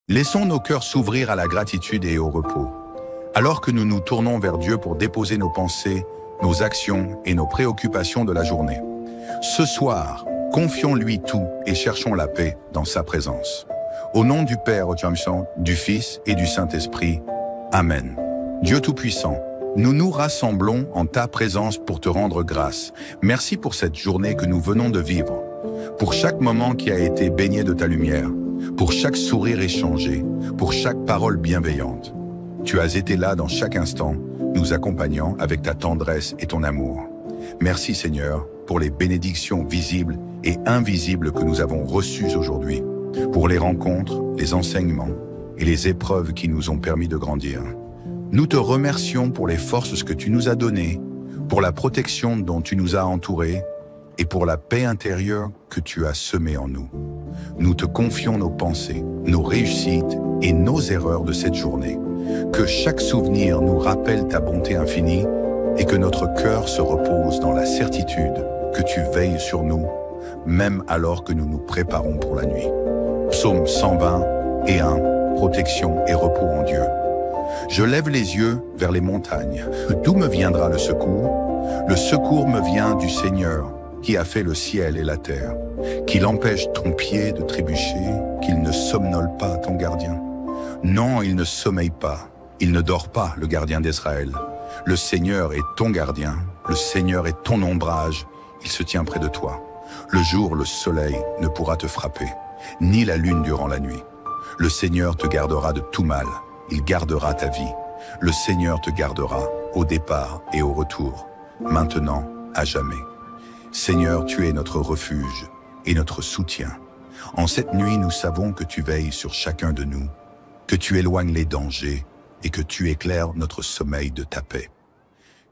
Laissons nos cœurs s'ouvrir à la gratitude et au repos. Alors que nous nous tournons vers Dieu pour déposer nos pensées, nos actions et nos préoccupations de la journée. Ce soir, confions-lui tout et cherchons la paix dans sa présence. Au nom du Père, du Fils et du Saint-Esprit. Amen. Dieu Tout-Puissant, nous nous rassemblons en ta présence pour te rendre grâce. Merci pour cette journée que nous venons de vivre, pour chaque moment qui a été baigné de ta lumière, pour chaque sourire échangé, pour chaque parole bienveillante. Tu as été là dans chaque instant, nous accompagnant avec ta tendresse et ton amour. Merci Seigneur pour les bénédictions visibles et invisibles que nous avons reçues aujourd'hui, pour les rencontres, les enseignements et les épreuves qui nous ont permis de grandir. Nous te remercions pour les forces que tu nous as données, pour la protection dont tu nous as entourés et pour la paix intérieure que tu as semée en nous. Nous te confions nos pensées, nos réussites et nos erreurs de cette journée. Que chaque souvenir nous rappelle ta bonté infinie et que notre cœur se repose dans la certitude que tu veilles sur nous, même alors que nous nous préparons pour la nuit. Psaume 121, protection et repos en Dieu. Je lève les yeux vers les montagnes. D'où me viendra le secours? Le secours me vient du Seigneur, qui a fait le ciel et la terre, qu'il empêche ton pied de trébucher, qu'il ne somnole pas ton gardien. Non, il ne sommeille pas, il ne dort pas, le gardien d'Israël. Le Seigneur est ton gardien, le Seigneur est ton ombrage, il se tient près de toi. Le jour, le soleil ne pourra te frapper, ni la lune durant la nuit. Le Seigneur te gardera de tout mal, il gardera ta vie. Le Seigneur te gardera au départ et au retour, maintenant, à jamais. Seigneur, tu es notre refuge et notre soutien. En cette nuit, nous savons que tu veilles sur chacun de nous, que tu éloignes les dangers et que tu éclaires notre sommeil de ta paix.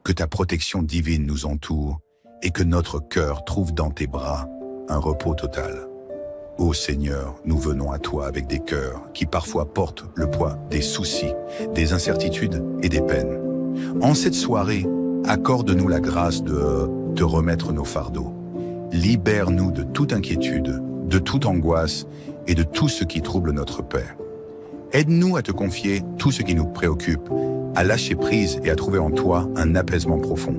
Que ta protection divine nous entoure et que notre cœur trouve dans tes bras un repos total. Ô Seigneur, nous venons à toi avec des cœurs qui parfois portent le poids des soucis, des incertitudes et des peines. En cette soirée, accorde-nous la grâce de te remettre nos fardeaux. Libère-nous de toute inquiétude, de toute angoisse et de tout ce qui trouble notre paix. Aide-nous à te confier tout ce qui nous préoccupe, à lâcher prise et à trouver en toi un apaisement profond.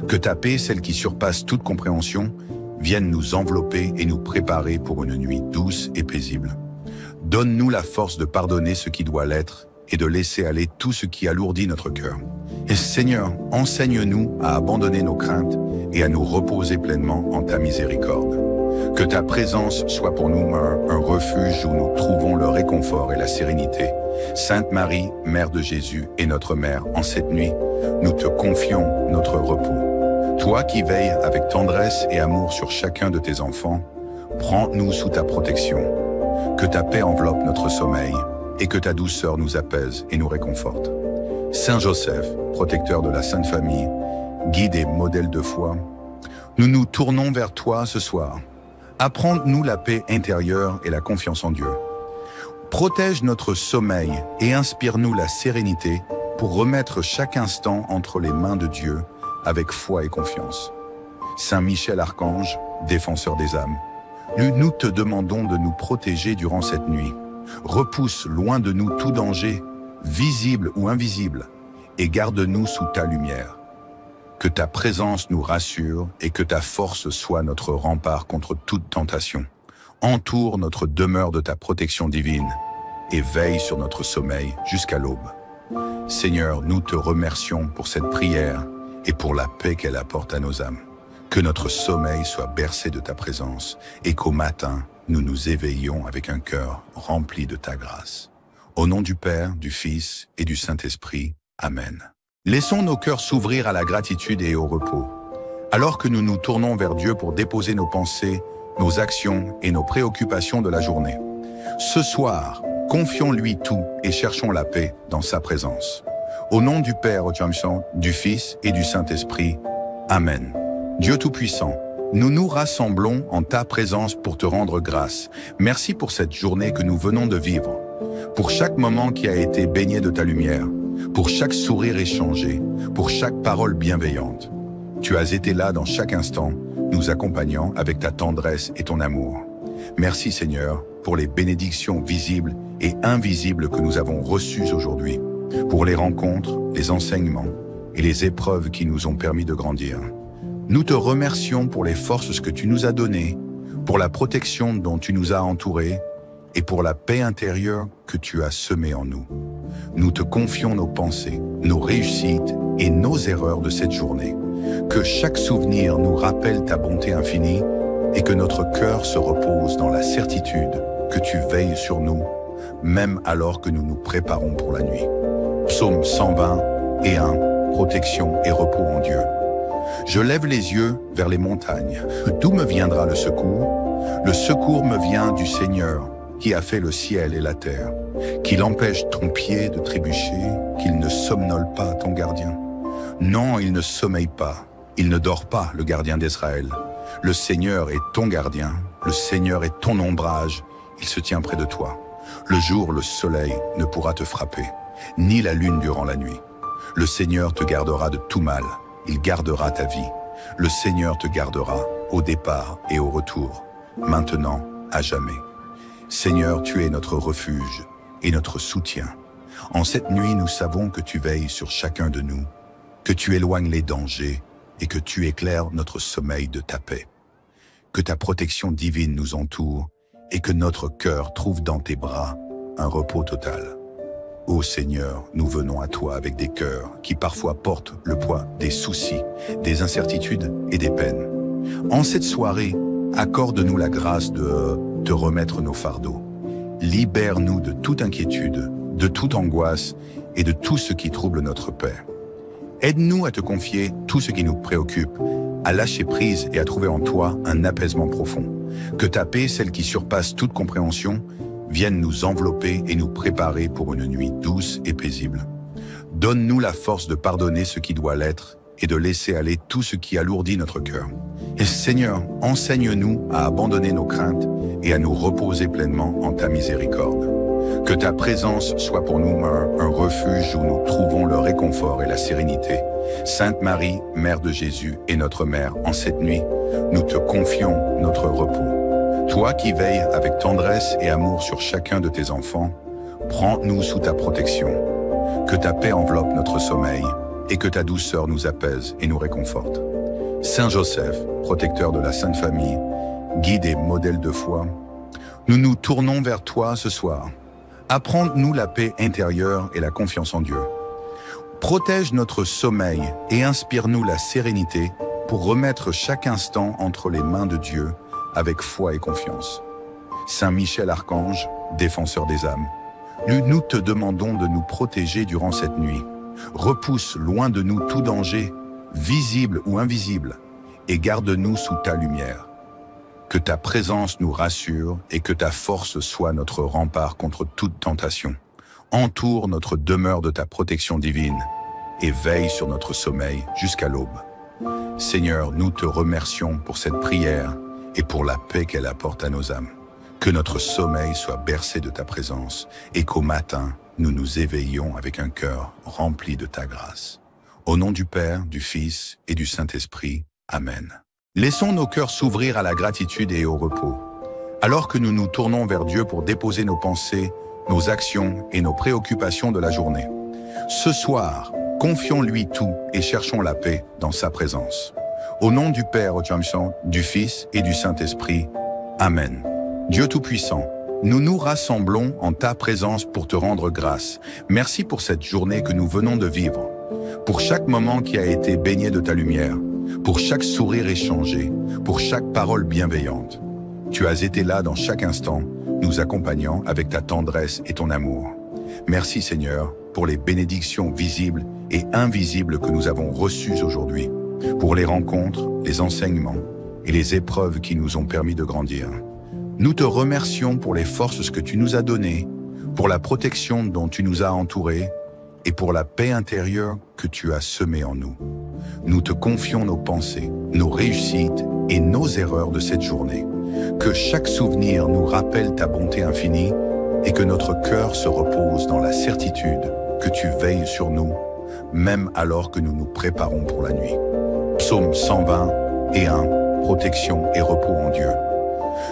Que ta paix, celle qui surpasse toute compréhension, vienne nous envelopper et nous préparer pour une nuit douce et paisible. Donne-nous la force de pardonner ce qui doit l'être et de laisser aller tout ce qui alourdit notre cœur. Et Seigneur, enseigne-nous à abandonner nos craintes et à nous reposer pleinement en ta miséricorde. Que ta présence soit pour nous un refuge où nous trouvons le réconfort et la sérénité. Sainte Marie, Mère de Jésus et notre Mère, en cette nuit, nous te confions notre repos. Toi qui veilles avec tendresse et amour sur chacun de tes enfants, prends-nous sous ta protection. Que ta paix enveloppe notre sommeil et que ta douceur nous apaise et nous réconforte. Saint Joseph, protecteur de la Sainte Famille, guide et modèle de foi, nous nous tournons vers toi ce soir. Apprends-nous la paix intérieure et la confiance en Dieu. Protège notre sommeil et inspire-nous la sérénité pour remettre chaque instant entre les mains de Dieu avec foi et confiance. Saint Michel Archange, défenseur des âmes, nous te demandons de nous protéger durant cette nuit. Repousse loin de nous tout danger, visible ou invisible, et garde-nous sous ta lumière. Que ta présence nous rassure et que ta force soit notre rempart contre toute tentation. Entoure notre demeure de ta protection divine et veille sur notre sommeil jusqu'à l'aube. Seigneur, nous te remercions pour cette prière et pour la paix qu'elle apporte à nos âmes. Que notre sommeil soit bercé de ta présence et qu'au matin, nous nous éveillions avec un cœur rempli de ta grâce. Au nom du Père, du Fils et du Saint-Esprit. Amen. Laissons nos cœurs s'ouvrir à la gratitude et au repos. Alors que nous nous tournons vers Dieu pour déposer nos pensées, nos actions et nos préoccupations de la journée. Ce soir, confions-lui tout et cherchons la paix dans sa présence. Au nom du Père, du Fils et du Saint-Esprit. Amen. Dieu Tout-Puissant, nous nous rassemblons en ta présence pour te rendre grâce. Merci pour cette journée que nous venons de vivre, pour chaque moment qui a été baigné de ta lumière, pour chaque sourire échangé, pour chaque parole bienveillante. Tu as été là dans chaque instant, nous accompagnant avec ta tendresse et ton amour. Merci Seigneur pour les bénédictions visibles et invisibles que nous avons reçues aujourd'hui, pour les rencontres, les enseignements et les épreuves qui nous ont permis de grandir. Nous te remercions pour les forces que tu nous as données, pour la protection dont tu nous as entourés et pour la paix intérieure que tu as semée en nous. Nous te confions nos pensées, nos réussites et nos erreurs de cette journée. Que chaque souvenir nous rappelle ta bonté infinie et que notre cœur se repose dans la certitude que tu veilles sur nous, même alors que nous nous préparons pour la nuit. Psaume 121, protection et repos en Dieu. Je lève les yeux vers les montagnes. D'où me viendra le secours? Le secours me vient du Seigneur, qui a fait le ciel et la terre, qu'il empêche ton pied de trébucher, qu'il ne somnole pas ton gardien. Non, il ne sommeille pas, il ne dort pas, le gardien d'Israël. Le Seigneur est ton gardien, le Seigneur est ton ombrage, il se tient près de toi. Le jour, le soleil ne pourra te frapper, ni la lune durant la nuit. Le Seigneur te gardera de tout mal, il gardera ta vie. Le Seigneur te gardera au départ et au retour, maintenant, à jamais. Seigneur, tu es notre refuge et notre soutien. En cette nuit, nous savons que tu veilles sur chacun de nous, que tu éloignes les dangers et que tu éclaires notre sommeil de ta paix. Que ta protection divine nous entoure et que notre cœur trouve dans tes bras un repos total. Ô Seigneur, nous venons à toi avec des cœurs qui parfois portent le poids des soucis, des incertitudes et des peines. En cette soirée, accorde-nous la grâce de te remettre nos fardeaux. Libère-nous de toute inquiétude, de toute angoisse et de tout ce qui trouble notre paix. Aide-nous à te confier tout ce qui nous préoccupe, à lâcher prise et à trouver en toi un apaisement profond. Que ta paix, celle qui surpasse toute compréhension, vienne nous envelopper et nous préparer pour une nuit douce et paisible. Donne-nous la force de pardonner ce qui doit l'être et de laisser aller tout ce qui alourdit notre cœur. Et Seigneur, enseigne-nous à abandonner nos craintes et à nous reposer pleinement en ta miséricorde. Que ta présence soit pour nous un refuge où nous trouvons le réconfort et la sérénité. Sainte Marie, Mère de Jésus et notre Mère, en cette nuit, nous te confions notre repos. Toi qui veilles avec tendresse et amour sur chacun de tes enfants, prends-nous sous ta protection. Que ta paix enveloppe notre sommeil et que ta douceur nous apaise et nous réconforte. Saint Joseph, protecteur de la Sainte Famille, guide et modèle de foi, nous nous tournons vers toi ce soir. Apprends-nous la paix intérieure et la confiance en Dieu. Protège notre sommeil et inspire-nous la sérénité pour remettre chaque instant entre les mains de Dieu avec foi et confiance. Saint Michel Archange, défenseur des âmes, nous te demandons de nous protéger durant cette nuit. Repousse loin de nous tout danger, visible ou invisible, et garde-nous sous ta lumière. Que ta présence nous rassure et que ta force soit notre rempart contre toute tentation. Entoure notre demeure de ta protection divine et veille sur notre sommeil jusqu'à l'aube. Seigneur, nous te remercions pour cette prière et pour la paix qu'elle apporte à nos âmes. Que notre sommeil soit bercé de ta présence et qu'au matin, nous nous éveillions avec un cœur rempli de ta grâce. Au nom du Père, du Fils et du Saint-Esprit. Amen. Laissons nos cœurs s'ouvrir à la gratitude et au repos. Alors que nous nous tournons vers Dieu pour déposer nos pensées, nos actions et nos préoccupations de la journée. Ce soir, confions-lui tout et cherchons la paix dans sa présence. Au nom du Père, du Fils et du Saint-Esprit. Amen. Dieu Tout-Puissant, nous nous rassemblons en ta présence pour te rendre grâce. Merci pour cette journée que nous venons de vivre, pour chaque moment qui a été baigné de ta lumière, pour chaque sourire échangé, pour chaque parole bienveillante. Tu as été là dans chaque instant, nous accompagnant avec ta tendresse et ton amour. Merci Seigneur pour les bénédictions visibles et invisibles que nous avons reçues aujourd'hui, pour les rencontres, les enseignements et les épreuves qui nous ont permis de grandir. Nous te remercions pour les forces que tu nous as données, pour la protection dont tu nous as entourés et pour la paix intérieure que tu as semée en nous. Nous te confions nos pensées, nos réussites et nos erreurs de cette journée. Que chaque souvenir nous rappelle ta bonté infinie et que notre cœur se repose dans la certitude que tu veilles sur nous, même alors que nous nous préparons pour la nuit. Psaume 121, protection et repos en Dieu.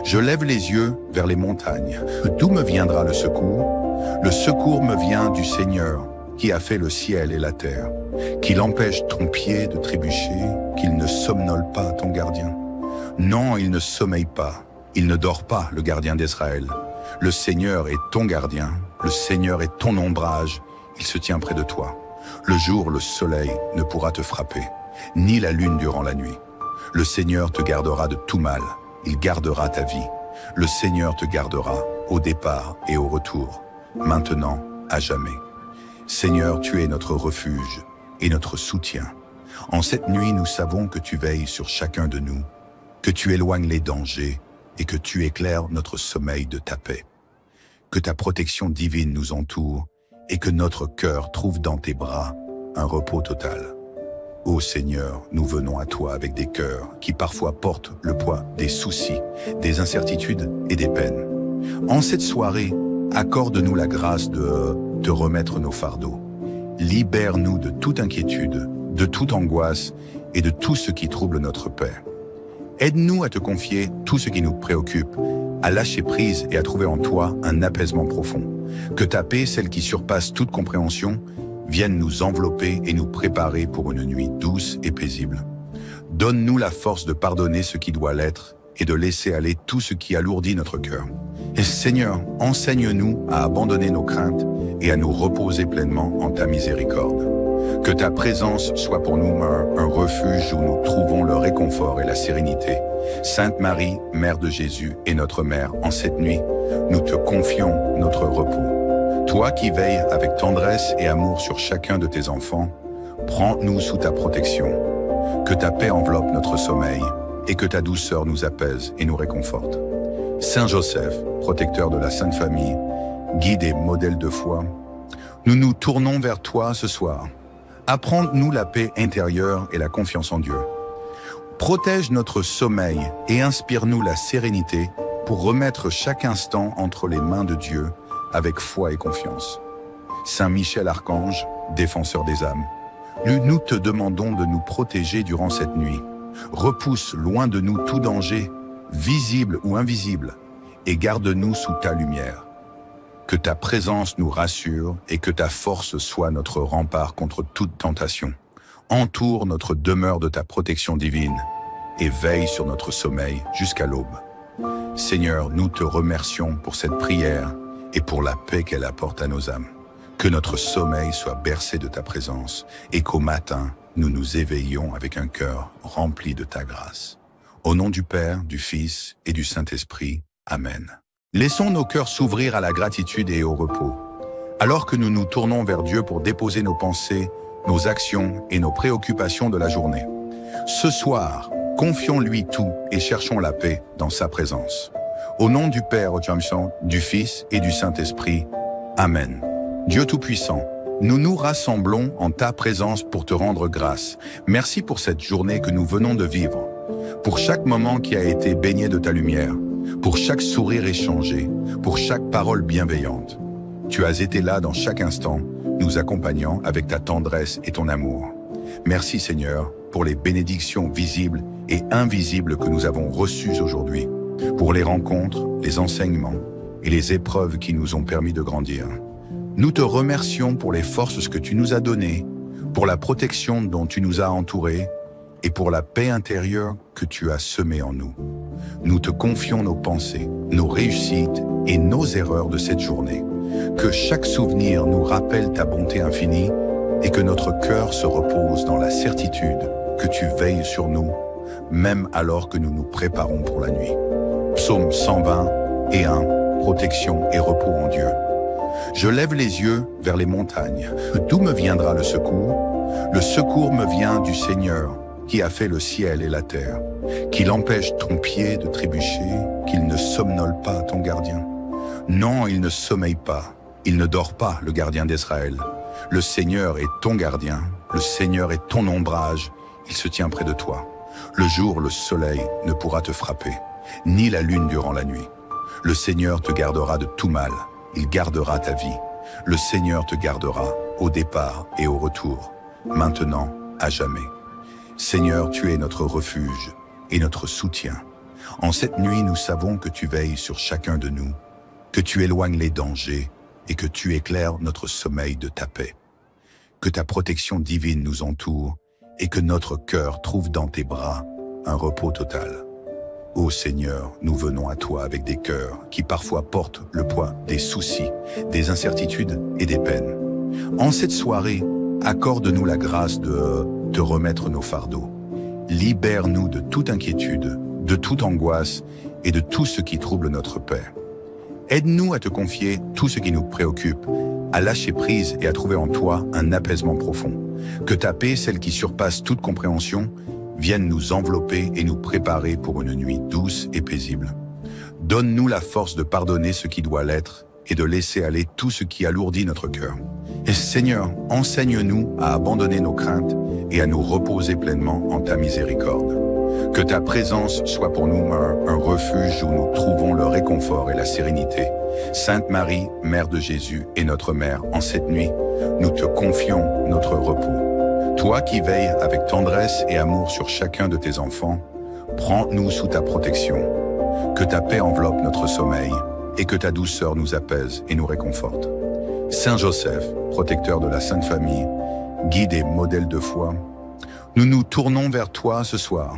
Je lève les yeux vers les montagnes. D'où me viendra le secours? Le secours me vient du Seigneur, qui a fait le ciel et la terre, qu'il empêche ton pied de trébucher, qu'il ne somnole pas ton gardien. Non, il ne sommeille pas, il ne dort pas, le gardien d'Israël. Le Seigneur est ton gardien, le Seigneur est ton ombrage, il se tient près de toi. Le jour, le soleil ne pourra te frapper, ni la lune durant la nuit. Le Seigneur te gardera de tout mal, il gardera ta vie. Le Seigneur te gardera au départ et au retour, maintenant, à jamais. Seigneur, tu es notre refuge et notre soutien. En cette nuit, nous savons que tu veilles sur chacun de nous, que tu éloignes les dangers et que tu éclaires notre sommeil de ta paix. Que ta protection divine nous entoure et que notre cœur trouve dans tes bras un repos total. Ô Seigneur, nous venons à toi avec des cœurs qui parfois portent le poids des soucis, des incertitudes et des peines. En cette soirée, accorde-nous la grâce de te remettre nos fardeaux. Libère-nous de toute inquiétude, de toute angoisse et de tout ce qui trouble notre paix. Aide-nous à te confier tout ce qui nous préoccupe, à lâcher prise et à trouver en toi un apaisement profond. Que ta paix, celle qui surpasse toute compréhension, vienne nous envelopper et nous préparer pour une nuit douce et paisible. Donne-nous la force de pardonner ce qui doit l'être et de laisser aller tout ce qui alourdit notre cœur. Et Seigneur, enseigne-nous à abandonner nos craintes et à nous reposer pleinement en ta miséricorde. Que ta présence soit pour nous un refuge où nous trouvons le réconfort et la sérénité. Sainte Marie, Mère de Jésus et notre Mère, en cette nuit, nous te confions notre repos. Toi qui veilles avec tendresse et amour sur chacun de tes enfants, prends-nous sous ta protection. Que ta paix enveloppe notre sommeil et que ta douceur nous apaise et nous réconforte. Saint Joseph, protecteur de la Sainte Famille, guide et modèle de foi, nous nous tournons vers toi ce soir. Apprends-nous la paix intérieure et la confiance en Dieu. Protège notre sommeil et inspire-nous la sérénité pour remettre chaque instant entre les mains de Dieu avec foi et confiance. Saint Michel Archange, défenseur des âmes, nous te demandons de nous protéger durant cette nuit. Repousse loin de nous tout danger, visible ou invisible, et garde-nous sous ta lumière. Que ta présence nous rassure et que ta force soit notre rempart contre toute tentation. Entoure notre demeure de ta protection divine et veille sur notre sommeil jusqu'à l'aube. Seigneur, nous te remercions pour cette prière et pour la paix qu'elle apporte à nos âmes. Que notre sommeil soit bercé de ta présence et qu'au matin, nous nous éveillions avec un cœur rempli de ta grâce. Au nom du Père, du Fils et du Saint-Esprit. Amen. Laissons nos cœurs s'ouvrir à la gratitude et au repos. Alors que nous nous tournons vers Dieu pour déposer nos pensées, nos actions et nos préoccupations de la journée. Ce soir, confions-lui tout et cherchons la paix dans sa présence. Au nom du Père, du Fils et du Saint-Esprit. Amen. Dieu Tout-Puissant, nous nous rassemblons en ta présence pour te rendre grâce. Merci pour cette journée que nous venons de vivre, pour chaque moment qui a été baigné de ta lumière, pour chaque sourire échangé, pour chaque parole bienveillante. Tu as été là dans chaque instant, nous accompagnant avec ta tendresse et ton amour. Merci Seigneur pour les bénédictions visibles et invisibles que nous avons reçues aujourd'hui, pour les rencontres, les enseignements et les épreuves qui nous ont permis de grandir. Nous te remercions pour les forces que tu nous as données, pour la protection dont tu nous as entourés et pour la paix intérieure que tu as semée en nous. Nous te confions nos pensées, nos réussites et nos erreurs de cette journée. Que chaque souvenir nous rappelle ta bonté infinie et que notre cœur se repose dans la certitude que tu veilles sur nous, même alors que nous nous préparons pour la nuit. Psaume 120:1, protection et repos en Dieu. Je lève les yeux vers les montagnes. D'où me viendra le secours? Le secours me vient du Seigneur, qui a fait le ciel et la terre, qu'il empêche ton pied de trébucher, qu'il ne somnole pas ton gardien. Non, il ne sommeille pas, il ne dort pas, le gardien d'Israël. Le Seigneur est ton gardien, le Seigneur est ton ombrage, il se tient près de toi. Le jour, le soleil ne pourra te frapper, ni la lune durant la nuit. Le Seigneur te gardera de tout mal, il gardera ta vie. Le Seigneur te gardera au départ et au retour, maintenant, à jamais. Seigneur, tu es notre refuge et notre soutien. En cette nuit, nous savons que tu veilles sur chacun de nous, que tu éloignes les dangers et que tu éclaires notre sommeil de ta paix. Que ta protection divine nous entoure et que notre cœur trouve dans tes bras un repos total. Ô Seigneur, nous venons à toi avec des cœurs qui parfois portent le poids des soucis, des incertitudes et des peines. En cette soirée, accorde-nous la grâce de te remettre nos fardeaux. Libère-nous de toute inquiétude, de toute angoisse et de tout ce qui trouble notre paix. Aide-nous à te confier tout ce qui nous préoccupe, à lâcher prise et à trouver en toi un apaisement profond. Que ta paix, celle qui surpasse toute compréhension, vienne nous envelopper et nous préparer pour une nuit douce et paisible. Donne-nous la force de pardonner ce qui doit l'être et de laisser aller tout ce qui alourdit notre cœur. Et Seigneur, enseigne-nous à abandonner nos craintes et à nous reposer pleinement en ta miséricorde. Que ta présence soit pour nous un refuge où nous trouvons le réconfort et la sérénité. Sainte Marie, Mère de Jésus et notre Mère, en cette nuit, nous te confions notre repos. Toi qui veilles avec tendresse et amour sur chacun de tes enfants, prends-nous sous ta protection. Que ta paix enveloppe notre sommeil et que ta douceur nous apaise et nous réconforte. Saint Joseph, protecteur de la Sainte Famille, guide et modèle de foi, nous nous tournons vers toi ce soir.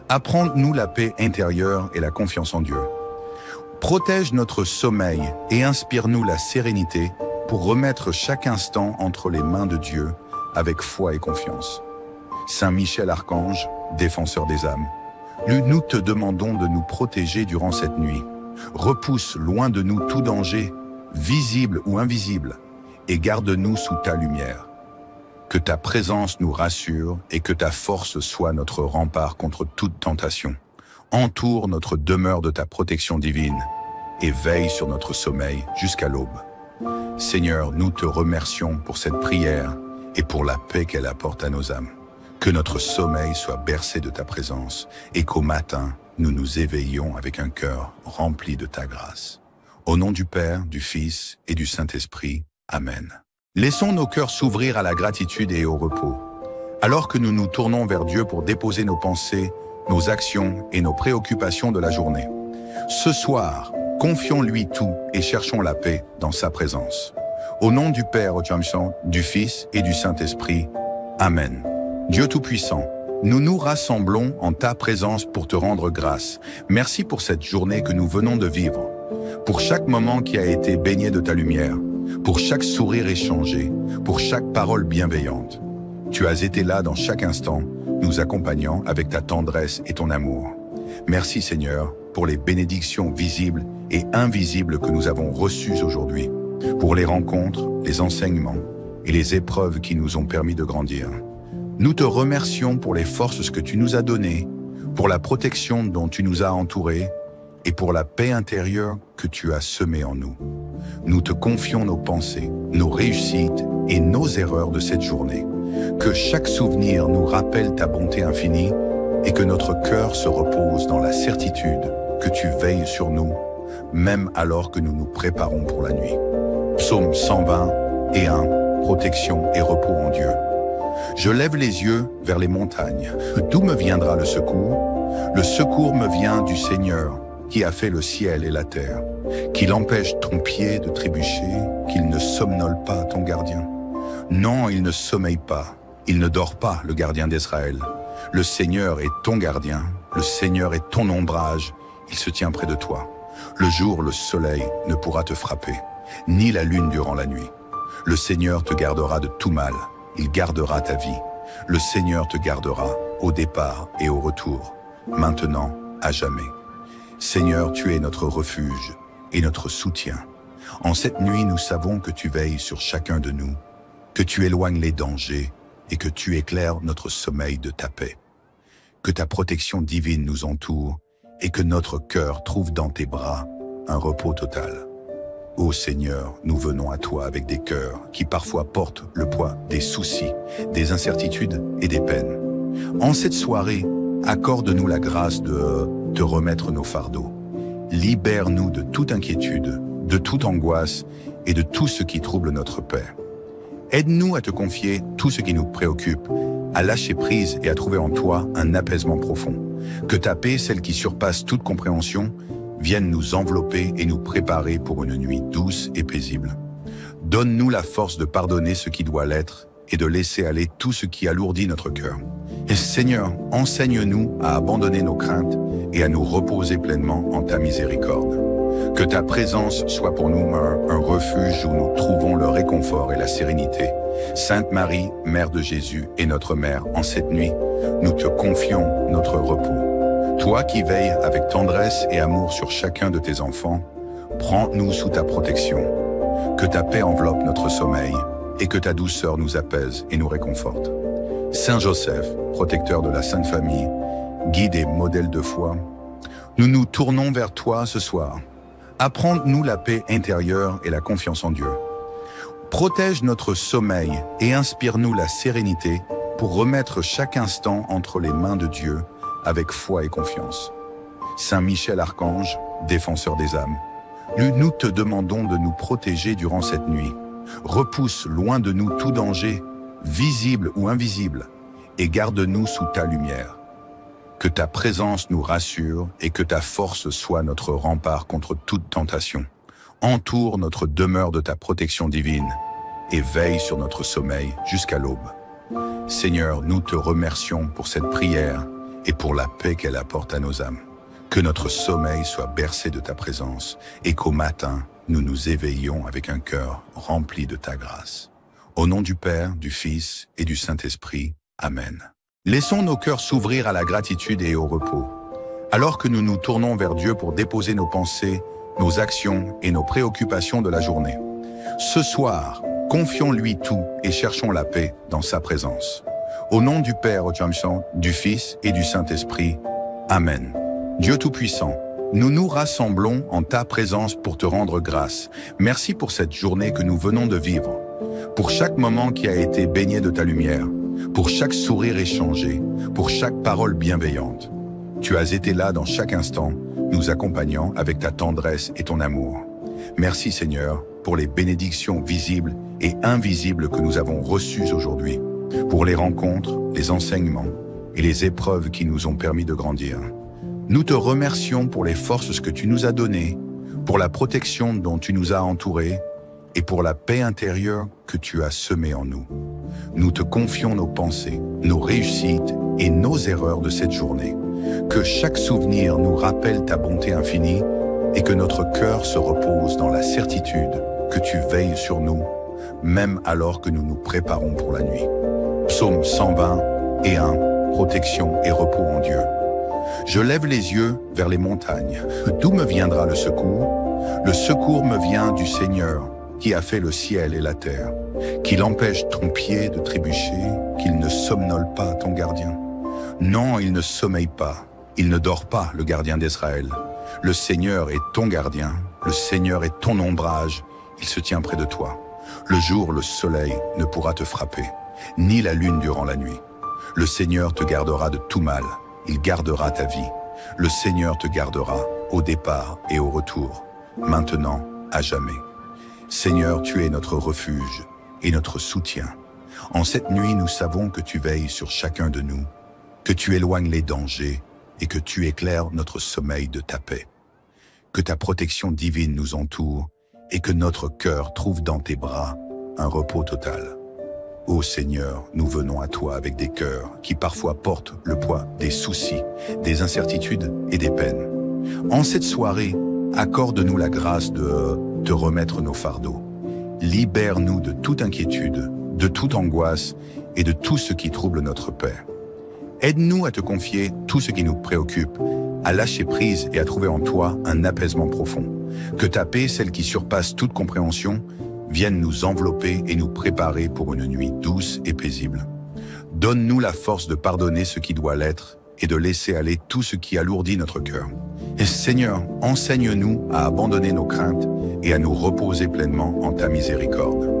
Apprends-nous la paix intérieure et la confiance en Dieu. Protège notre sommeil et inspire-nous la sérénité pour remettre chaque instant entre les mains de Dieu avec foi et confiance. Saint Michel Archange, défenseur des âmes, nous te demandons de nous protéger durant cette nuit. Repousse loin de nous tout danger, visible ou invisible, et garde-nous sous ta lumière. Que ta présence nous rassure et que ta force soit notre rempart contre toute tentation. Entoure notre demeure de ta protection divine et veille sur notre sommeil jusqu'à l'aube. Seigneur, nous te remercions pour cette prière et pour la paix qu'elle apporte à nos âmes. Que notre sommeil soit bercé de ta présence et qu'au matin, nous nous éveillions avec un cœur rempli de ta grâce. Au nom du Père, du Fils et du Saint-Esprit. Amen. Laissons nos cœurs s'ouvrir à la gratitude et au repos. Alors que nous nous tournons vers Dieu pour déposer nos pensées, nos actions et nos préoccupations de la journée. Ce soir, confions-lui tout et cherchons la paix dans sa présence. Au nom du Père, du Fils et du Saint-Esprit. Amen. Dieu Tout-Puissant, nous nous rassemblons en ta présence pour te rendre grâce. Merci pour cette journée que nous venons de vivre, pour chaque moment qui a été baigné de ta lumière, pour chaque sourire échangé, pour chaque parole bienveillante. Tu as été là dans chaque instant, nous accompagnant avec ta tendresse et ton amour. Merci Seigneur pour les bénédictions visibles et invisibles que nous avons reçues aujourd'hui, pour les rencontres, les enseignements et les épreuves qui nous ont permis de grandir. Nous te remercions pour les forces que tu nous as données, pour la protection dont tu nous as entourés et pour la paix intérieure que tu as semée en nous. Nous te confions nos pensées, nos réussites et nos erreurs de cette journée. Que chaque souvenir nous rappelle ta bonté infinie et que notre cœur se repose dans la certitude que tu veilles sur nous, même alors que nous nous préparons pour la nuit. Psaume 121, protection et repos en Dieu. Je lève les yeux vers les montagnes. D'où me viendra le secours? Le secours me vient du Seigneur, qui a fait le ciel et la terre, qu'il empêche ton pied de trébucher, qu'il ne somnole pas ton gardien. Non, il ne sommeille pas, il ne dort pas, le gardien d'Israël. Le Seigneur est ton gardien, le Seigneur est ton ombrage, il se tient près de toi. Le jour, le soleil ne pourra te frapper, ni la lune durant la nuit. Le Seigneur te gardera de tout mal, il gardera ta vie. Le Seigneur te gardera au départ et au retour, maintenant, à jamais. Seigneur, tu es notre refuge et notre soutien. En cette nuit, nous savons que tu veilles sur chacun de nous, que tu éloignes les dangers et que tu éclaires notre sommeil de ta paix. Que ta protection divine nous entoure et que notre cœur trouve dans tes bras un repos total. Ô Seigneur, nous venons à toi avec des cœurs qui parfois portent le poids des soucis, des incertitudes et des peines. En cette soirée, accorde-nous la grâce de te remettre nos fardeaux. Libère-nous de toute inquiétude, de toute angoisse et de tout ce qui trouble notre paix. Aide-nous à te confier tout ce qui nous préoccupe, à lâcher prise et à trouver en toi un apaisement profond. Que ta paix, celle qui surpasse toute compréhension, vienne nous envelopper et nous préparer pour une nuit douce et paisible. Donne-nous la force de pardonner ce qui doit l'être et de laisser aller tout ce qui alourdit notre cœur. Et Seigneur, enseigne-nous à abandonner nos craintes et à nous reposer pleinement en ta miséricorde. Que ta présence soit pour nous un refuge où nous trouvons le réconfort et la sérénité. Sainte Marie, Mère de Jésus et notre Mère, en cette nuit, nous te confions notre repos. Toi qui veilles avec tendresse et amour sur chacun de tes enfants, prends-nous sous ta protection. Que ta paix enveloppe notre sommeil et que ta douceur nous apaise et nous réconforte. Saint Joseph, protecteur de la Sainte Famille, guide et modèle de foi, nous nous tournons vers toi ce soir. Apprends-nous la paix intérieure et la confiance en Dieu. Protège notre sommeil et inspire-nous la sérénité pour remettre chaque instant entre les mains de Dieu avec foi et confiance. Saint Michel Archange, défenseur des âmes, nous te demandons de nous protéger durant cette nuit. Repousse loin de nous tout danger, visible ou invisible, et garde-nous sous ta lumière. Que ta présence nous rassure et que ta force soit notre rempart contre toute tentation. Entoure notre demeure de ta protection divine et veille sur notre sommeil jusqu'à l'aube. Seigneur, nous te remercions pour cette prière et pour la paix qu'elle apporte à nos âmes. Que notre sommeil soit bercé de ta présence et qu'au matin, nous nous éveillions avec un cœur rempli de ta grâce. Au nom du Père, du Fils et du Saint-Esprit. Amen. Laissons nos cœurs s'ouvrir à la gratitude et au repos. Alors que nous nous tournons vers Dieu pour déposer nos pensées, nos actions et nos préoccupations de la journée. Ce soir, confions-lui tout et cherchons la paix dans sa présence. Au nom du Père, du Fils et du Saint-Esprit. Amen. Dieu Tout-Puissant, nous nous rassemblons en ta présence pour te rendre grâce. Merci pour cette journée que nous venons de vivre, pour chaque moment qui a été baigné de ta lumière, pour chaque sourire échangé, pour chaque parole bienveillante. Tu as été là dans chaque instant, nous accompagnant avec ta tendresse et ton amour. Merci Seigneur pour les bénédictions visibles et invisibles que nous avons reçues aujourd'hui, pour les rencontres, les enseignements et les épreuves qui nous ont permis de grandir. Nous te remercions pour les forces que tu nous as données, pour la protection dont tu nous as entourés et pour la paix intérieure que tu as semée en nous. Nous te confions nos pensées, nos réussites et nos erreurs de cette journée. Que chaque souvenir nous rappelle ta bonté infinie et que notre cœur se repose dans la certitude que tu veilles sur nous, même alors que nous nous préparons pour la nuit. Psaume 120:1, protection et repos en Dieu. Je lève les yeux vers les montagnes. D'où me viendra le secours? Le secours me vient du Seigneur, qui a fait le ciel et la terre, qu'il empêche ton pied de trébucher, qu'il ne somnole pas ton gardien. Non, il ne sommeille pas, il ne dort pas, le gardien d'Israël. Le Seigneur est ton gardien, le Seigneur est ton ombrage, il se tient près de toi. Le jour, le soleil ne pourra te frapper, ni la lune durant la nuit. Le Seigneur te gardera de tout mal, il gardera ta vie. Le Seigneur te gardera au départ et au retour, maintenant, à jamais. Seigneur, tu es notre refuge et notre soutien. En cette nuit, nous savons que tu veilles sur chacun de nous, que tu éloignes les dangers et que tu éclaires notre sommeil de ta paix. Que ta protection divine nous entoure et que notre cœur trouve dans tes bras un repos total. Ô Seigneur, nous venons à toi avec des cœurs qui parfois portent le poids des soucis, des incertitudes et des peines. En cette soirée, accorde-nous la grâce de te remettre nos fardeaux. Libère-nous de toute inquiétude, de toute angoisse et de tout ce qui trouble notre paix. Aide-nous à te confier tout ce qui nous préoccupe, à lâcher prise et à trouver en toi un apaisement profond. Que ta paix, celle qui surpasse toute compréhension, vienne nous envelopper et nous préparer pour une nuit douce et paisible. Donne-nous la force de pardonner ce qui doit l'être et de laisser aller tout ce qui alourdit notre cœur. Et Seigneur, enseigne-nous à abandonner nos craintes et à nous reposer pleinement en ta miséricorde.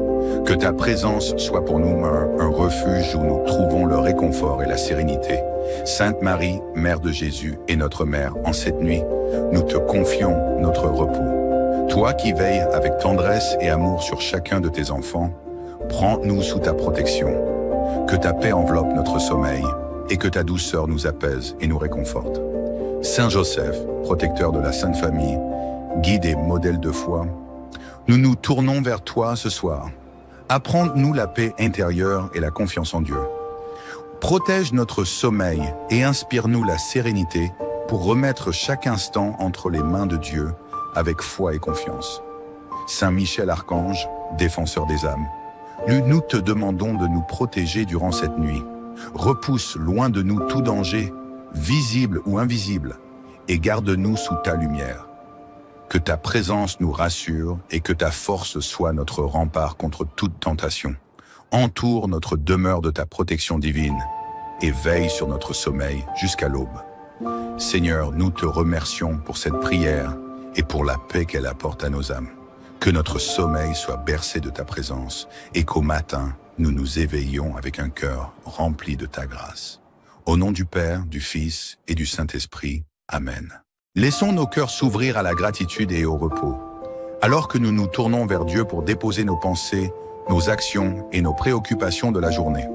Que ta présence soit pour nous un refuge où nous trouvons le réconfort et la sérénité. Sainte Marie, Mère de Jésus et notre Mère, en cette nuit, nous te confions notre repos. Toi qui veilles avec tendresse et amour sur chacun de tes enfants, prends-nous sous ta protection. Que ta paix enveloppe notre sommeil et que ta douceur nous apaise et nous réconforte. Saint Joseph, protecteur de la Sainte Famille, guide et modèle de foi, nous nous tournons vers toi ce soir. Apprends-nous la paix intérieure et la confiance en Dieu. Protège notre sommeil et inspire-nous la sérénité pour remettre chaque instant entre les mains de Dieu avec foi et confiance. Saint Michel Archange, défenseur des âmes, nous te demandons de nous protéger durant cette nuit. Repousse loin de nous tout danger, visible ou invisible, et garde-nous sous ta lumière. Que ta présence nous rassure et que ta force soit notre rempart contre toute tentation. Entoure notre demeure de ta protection divine et veille sur notre sommeil jusqu'à l'aube. Seigneur, nous te remercions pour cette prière et pour la paix qu'elle apporte à nos âmes. Que notre sommeil soit bercé de ta présence et qu'au matin, nous nous éveillions avec un cœur rempli de ta grâce. Au nom du Père, du Fils et du Saint-Esprit. Amen. Laissons nos cœurs s'ouvrir à la gratitude et au repos. Alors que nous nous tournons vers Dieu pour déposer nos pensées, nos actions et nos préoccupations de la journée.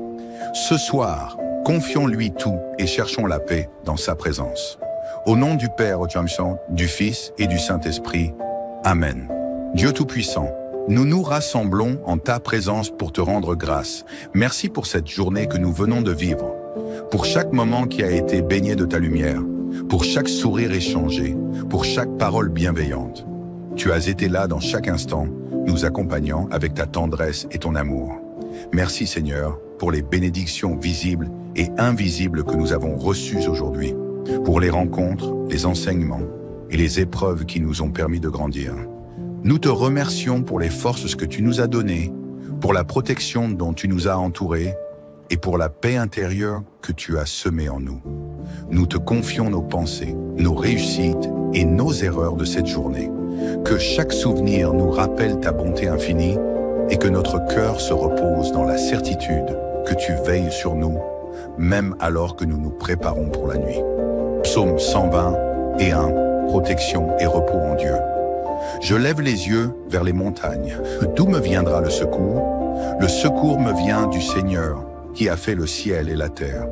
Ce soir, confions-lui tout et cherchons la paix dans sa présence. Au nom du Père, du Fils et du Saint-Esprit. Amen. Dieu Tout-Puissant, nous nous rassemblons en ta présence pour te rendre grâce. Merci pour cette journée que nous venons de vivre, pour chaque moment qui a été baigné de ta lumière, pour chaque sourire échangé, pour chaque parole bienveillante. Tu as été là dans chaque instant, nous accompagnant avec ta tendresse et ton amour. Merci Seigneur pour les bénédictions visibles et invisibles que nous avons reçues aujourd'hui, pour les rencontres, les enseignements et les épreuves qui nous ont permis de grandir. Nous te remercions pour les forces que tu nous as données, pour la protection dont tu nous as entourés et pour la paix intérieure que tu as semée en nous. Nous te confions nos pensées, nos réussites et nos erreurs de cette journée. Que chaque souvenir nous rappelle ta bonté infinie et que notre cœur se repose dans la certitude que tu veilles sur nous, même alors que nous nous préparons pour la nuit. Psaume 121, protection et repos en Dieu. Je lève les yeux vers les montagnes. D'où me viendra le secours? Le secours me vient du Seigneur, qui a fait le ciel et la terre,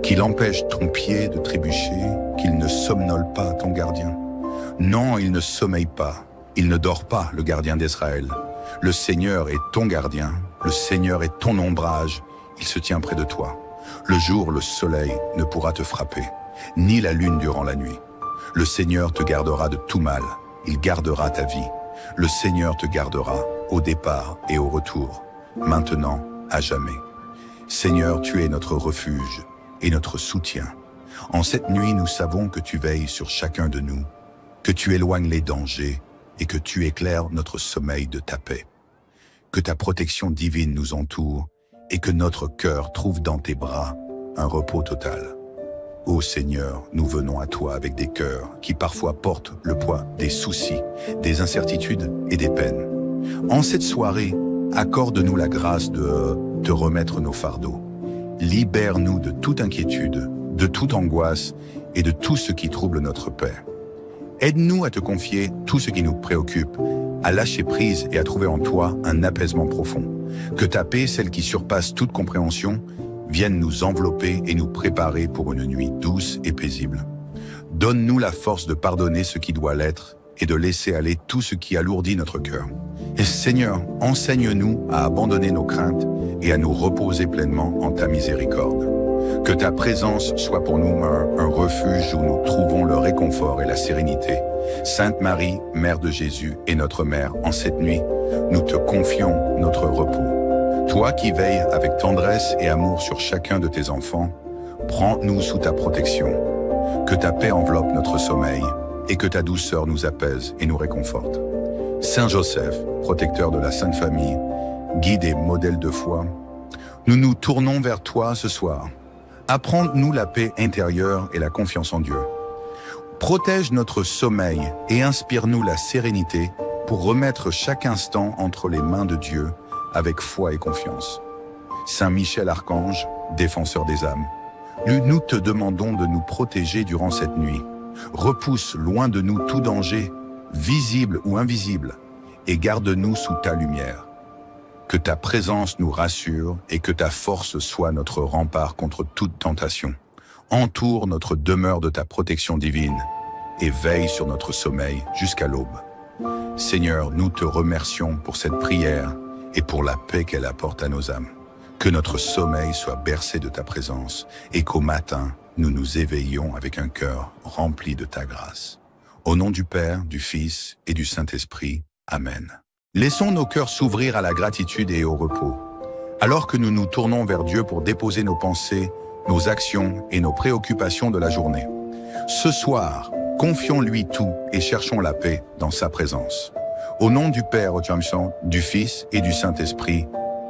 qu'il empêche ton pied de trébucher, qu'il ne somnole pas ton gardien. Non, il ne sommeille pas, il ne dort pas, le gardien d'Israël. Le Seigneur est ton gardien, le Seigneur est ton ombrage, il se tient près de toi. Le jour, le soleil ne pourra te frapper, ni la lune durant la nuit. Le Seigneur te gardera de tout mal, il gardera ta vie. Le Seigneur te gardera au départ et au retour, maintenant, à jamais. Seigneur, tu es notre refuge et notre soutien. En cette nuit, nous savons que tu veilles sur chacun de nous, que tu éloignes les dangers et que tu éclaires notre sommeil de ta paix. Que ta protection divine nous entoure et que notre cœur trouve dans tes bras un repos total. Ô Seigneur, nous venons à toi avec des cœurs qui parfois portent le poids des soucis, des incertitudes et des peines. En cette soirée, accorde-nous la grâce de te remettre nos fardeaux. Libère-nous de toute inquiétude, de toute angoisse et de tout ce qui trouble notre paix. Aide-nous à te confier tout ce qui nous préoccupe, à lâcher prise et à trouver en toi un apaisement profond. Que ta paix, celle qui surpasse toute compréhension, vienne nous envelopper et nous préparer pour une nuit douce et paisible. Donne-nous la force de pardonner ce qui doit l'être et de laisser aller tout ce qui alourdit notre cœur. Et Seigneur, enseigne-nous à abandonner nos craintes et à nous reposer pleinement en ta miséricorde. Que ta présence soit pour nous un refuge où nous trouvons le réconfort et la sérénité. Sainte Marie, Mère de Jésus et notre Mère, en cette nuit, nous te confions notre repos. Toi qui veilles avec tendresse et amour sur chacun de tes enfants, prends-nous sous ta protection. Que ta paix enveloppe notre sommeil et que ta douceur nous apaise et nous réconforte. Saint Joseph, protecteur de la Sainte Famille, guide et modèle de foi, nous nous tournons vers toi ce soir. Apprends-nous la paix intérieure et la confiance en Dieu. Protège notre sommeil et inspire-nous la sérénité pour remettre chaque instant entre les mains de Dieu avec foi et confiance. Saint Michel Archange, défenseur des âmes, nous te demandons de nous protéger durant cette nuit. Repousse loin de nous tout danger, visible ou invisible, et garde-nous sous ta lumière. Que ta présence nous rassure et que ta force soit notre rempart contre toute tentation. Entoure notre demeure de ta protection divine et veille sur notre sommeil jusqu'à l'aube. Seigneur, nous te remercions pour cette prière et pour la paix qu'elle apporte à nos âmes. Que notre sommeil soit bercé de ta présence et qu'au matin, nous nous éveillions avec un cœur rempli de ta grâce. Au nom du Père, du Fils et du Saint-Esprit. Amen. Laissons nos cœurs s'ouvrir à la gratitude et au repos. Alors que nous nous tournons vers Dieu pour déposer nos pensées, nos actions et nos préoccupations de la journée. Ce soir, confions-lui tout et cherchons la paix dans sa présence. Au nom du Père, du Fils et du Saint-Esprit.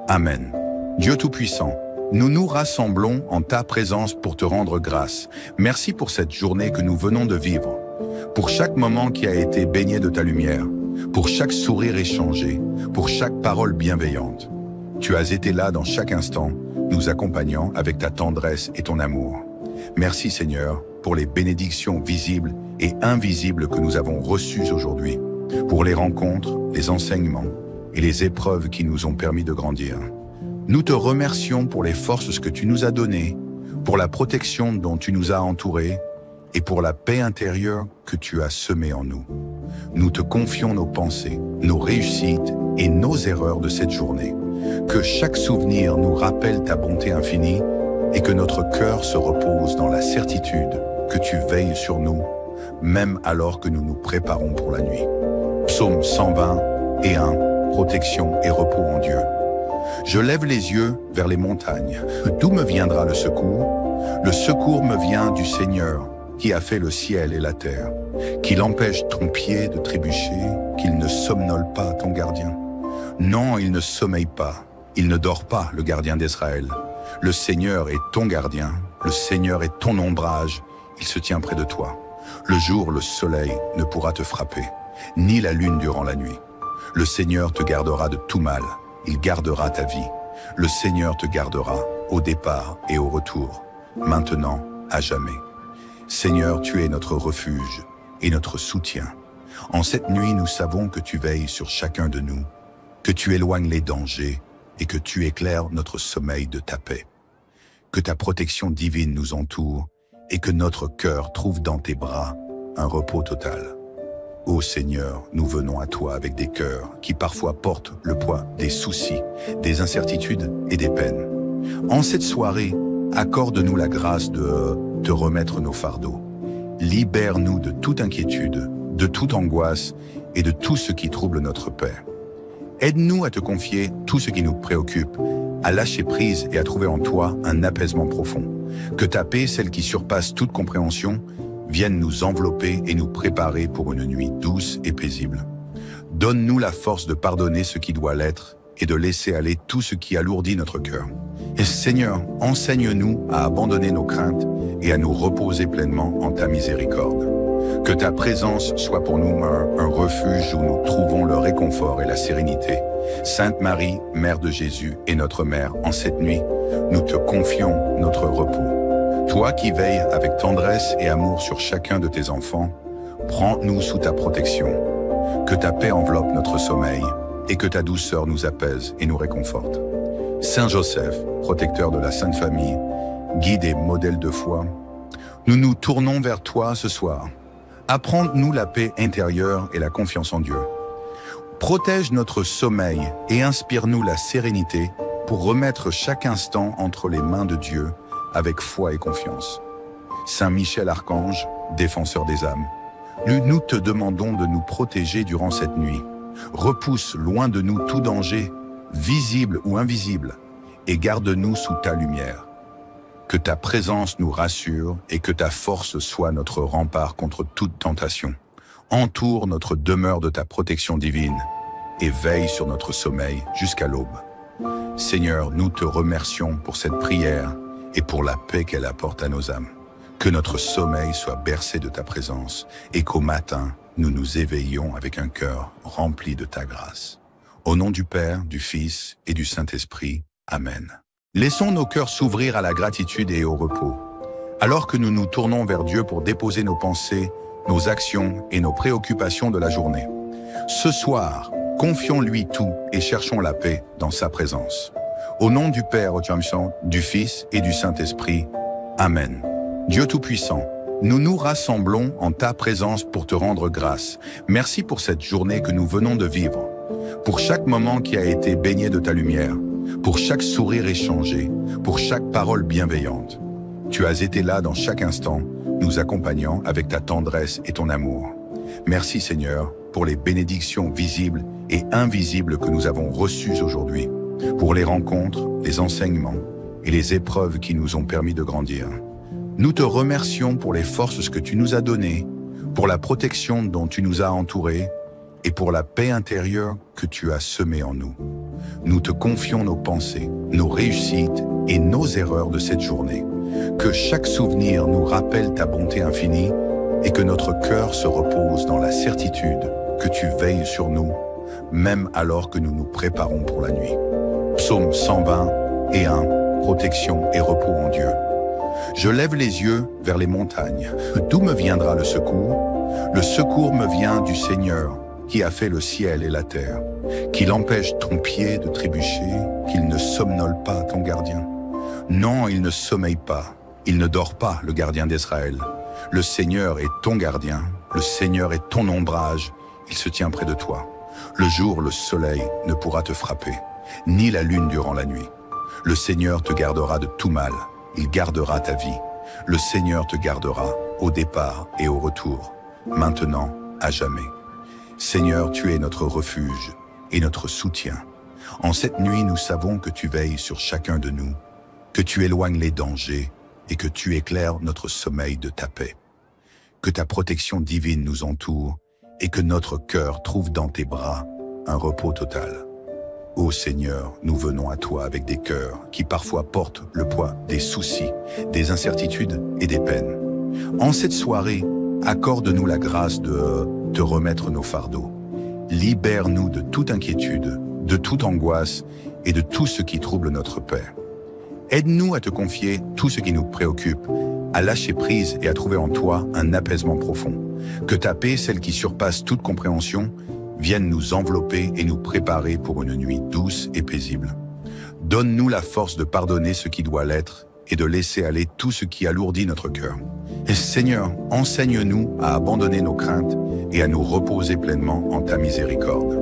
Amen. Dieu Tout-Puissant, nous nous rassemblons en ta présence pour te rendre grâce. Merci pour cette journée que nous venons de vivre, pour chaque moment qui a été baigné de ta lumière, pour chaque sourire échangé, pour chaque parole bienveillante. Tu as été là dans chaque instant, nous accompagnant avec ta tendresse et ton amour. Merci Seigneur pour les bénédictions visibles et invisibles que nous avons reçues aujourd'hui, pour les rencontres, les enseignements et les épreuves qui nous ont permis de grandir. Nous te remercions pour les forces que tu nous as données, pour la protection dont tu nous as entourés et pour la paix intérieure que tu as semée en nous. Nous te confions nos pensées, nos réussites et nos erreurs de cette journée. Que chaque souvenir nous rappelle ta bonté infinie et que notre cœur se repose dans la certitude que tu veilles sur nous, même alors que nous nous préparons pour la nuit. Psaume 121, protection et repos en Dieu. Je lève les yeux vers les montagnes. D'où me viendra le secours? Le secours me vient du Seigneur, qui a fait le ciel et la terre, qu'il empêche ton pied de trébucher, qu'il ne somnole pas ton gardien. Non, il ne sommeille pas, il ne dort pas, le gardien d'Israël. Le Seigneur est ton gardien, le Seigneur est ton ombrage, il se tient près de toi. Le jour, le soleil ne pourra te frapper, ni la lune durant la nuit. Le Seigneur te gardera de tout mal, il gardera ta vie. Le Seigneur te gardera au départ et au retour, maintenant, à jamais. Seigneur, tu es notre refuge et notre soutien. En cette nuit, nous savons que tu veilles sur chacun de nous, que tu éloignes les dangers et que tu éclaires notre sommeil de ta paix. Que ta protection divine nous entoure et que notre cœur trouve dans tes bras un repos total. Ô Seigneur, nous venons à toi avec des cœurs qui parfois portent le poids des soucis, des incertitudes et des peines. En cette soirée, accorde-nous la grâce de te remettre nos fardeaux. Libère-nous de toute inquiétude, de toute angoisse et de tout ce qui trouble notre paix. Aide-nous à te confier tout ce qui nous préoccupe, à lâcher prise et à trouver en toi un apaisement profond. Que ta paix, celle qui surpasse toute compréhension, vienne nous envelopper et nous préparer pour une nuit douce et paisible. Donne-nous la force de pardonner ce qui doit l'être et de laisser aller tout ce qui alourdit notre cœur. Et Seigneur, enseigne-nous à abandonner nos craintes et à nous reposer pleinement en ta miséricorde. Que ta présence soit pour nous un refuge où nous trouvons le réconfort et la sérénité. Sainte Marie, Mère de Jésus et notre Mère, en cette nuit, nous te confions notre repos. Toi qui veilles avec tendresse et amour sur chacun de tes enfants, prends-nous sous ta protection. Que ta paix enveloppe notre sommeil et que ta douceur nous apaise et nous réconforte. Saint Joseph, protecteur de la Sainte Famille, guide et modèle de foi, nous nous tournons vers toi ce soir. Apprends-nous la paix intérieure et la confiance en Dieu. Protège notre sommeil et inspire-nous la sérénité pour remettre chaque instant entre les mains de Dieu avec foi et confiance. Saint Michel Archange, défenseur des âmes, nous te demandons de nous protéger durant cette nuit. Repousse loin de nous tout danger, visible ou invisible, et garde-nous sous ta lumière. Que ta présence nous rassure et que ta force soit notre rempart contre toute tentation. Entoure notre demeure de ta protection divine et veille sur notre sommeil jusqu'à l'aube. Seigneur, nous te remercions pour cette prière et pour la paix qu'elle apporte à nos âmes. Que notre sommeil soit bercé de ta présence et qu'au matin, nous nous éveillions avec un cœur rempli de ta grâce. Au nom du Père, du Fils et du Saint-Esprit. Amen. Laissons nos cœurs s'ouvrir à la gratitude et au repos. Alors que nous nous tournons vers Dieu pour déposer nos pensées, nos actions et nos préoccupations de la journée. Ce soir, confions-lui tout et cherchons la paix dans sa présence. Au nom du Père, du Fils et du Saint-Esprit. Amen. Dieu Tout-Puissant, nous nous rassemblons en ta présence pour te rendre grâce. Merci pour cette journée que nous venons de vivre, pour chaque moment qui a été baigné de ta lumière, pour chaque sourire échangé, pour chaque parole bienveillante. Tu as été là dans chaque instant, nous accompagnant avec ta tendresse et ton amour. Merci Seigneur pour les bénédictions visibles et invisibles que nous avons reçues aujourd'hui, pour les rencontres, les enseignements et les épreuves qui nous ont permis de grandir. Nous te remercions pour les forces que tu nous as données, pour la protection dont tu nous as entourés et pour la paix intérieure que tu as semée en nous. Nous te confions nos pensées, nos réussites et nos erreurs de cette journée. Que chaque souvenir nous rappelle ta bonté infinie et que notre cœur se repose dans la certitude que tu veilles sur nous, même alors que nous nous préparons pour la nuit. Psaume 121, protection et repos en Dieu. Je lève les yeux vers les montagnes. D'où me viendra le secours? Le secours me vient du Seigneur, qui a fait le ciel et la terre, qu'il empêche ton pied de trébucher, qu'il ne somnole pas ton gardien. Non, il ne sommeille pas, il ne dort pas, le gardien d'Israël. Le Seigneur est ton gardien, le Seigneur est ton ombrage, il se tient près de toi. Le jour, le soleil ne pourra te frapper, ni la lune durant la nuit. Le Seigneur te gardera de tout mal, il gardera ta vie. Le Seigneur te gardera au départ et au retour, maintenant, à jamais. Seigneur, tu es notre refuge et notre soutien. En cette nuit, nous savons que tu veilles sur chacun de nous, que tu éloignes les dangers et que tu éclaires notre sommeil de ta paix. Que ta protection divine nous entoure et que notre cœur trouve dans tes bras un repos total. Ô Seigneur, nous venons à toi avec des cœurs qui parfois portent le poids des soucis, des incertitudes et des peines. En cette soirée, accorde-nous la grâce de te remettre nos fardeaux. Libère-nous de toute inquiétude, de toute angoisse et de tout ce qui trouble notre paix. Aide-nous à te confier tout ce qui nous préoccupe, à lâcher prise et à trouver en toi un apaisement profond. Que ta paix, celle qui surpasse toute compréhension, vienne nous envelopper et nous préparer pour une nuit douce et paisible. Donne-nous la force de pardonner ce qui doit l'être et de laisser aller tout ce qui alourdit notre cœur. Et Seigneur, enseigne-nous à abandonner nos craintes et à nous reposer pleinement en ta miséricorde.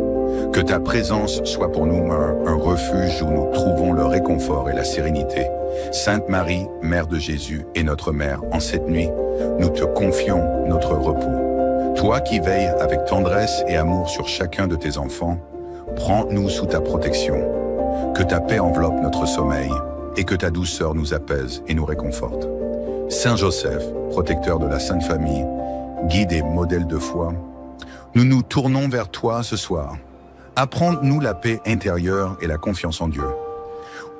Que ta présence soit pour nous un refuge où nous trouvons le réconfort et la sérénité. Sainte Marie, Mère de Jésus et notre Mère, en cette nuit, nous te confions notre repos. Toi qui veilles avec tendresse et amour sur chacun de tes enfants, prends-nous sous ta protection. Que ta paix enveloppe notre sommeil et que ta douceur nous apaise et nous réconforte. Saint Joseph, protecteur de la Sainte Famille, guide et modèle de foi, nous nous tournons vers toi ce soir. Apprends-nous la paix intérieure et la confiance en Dieu.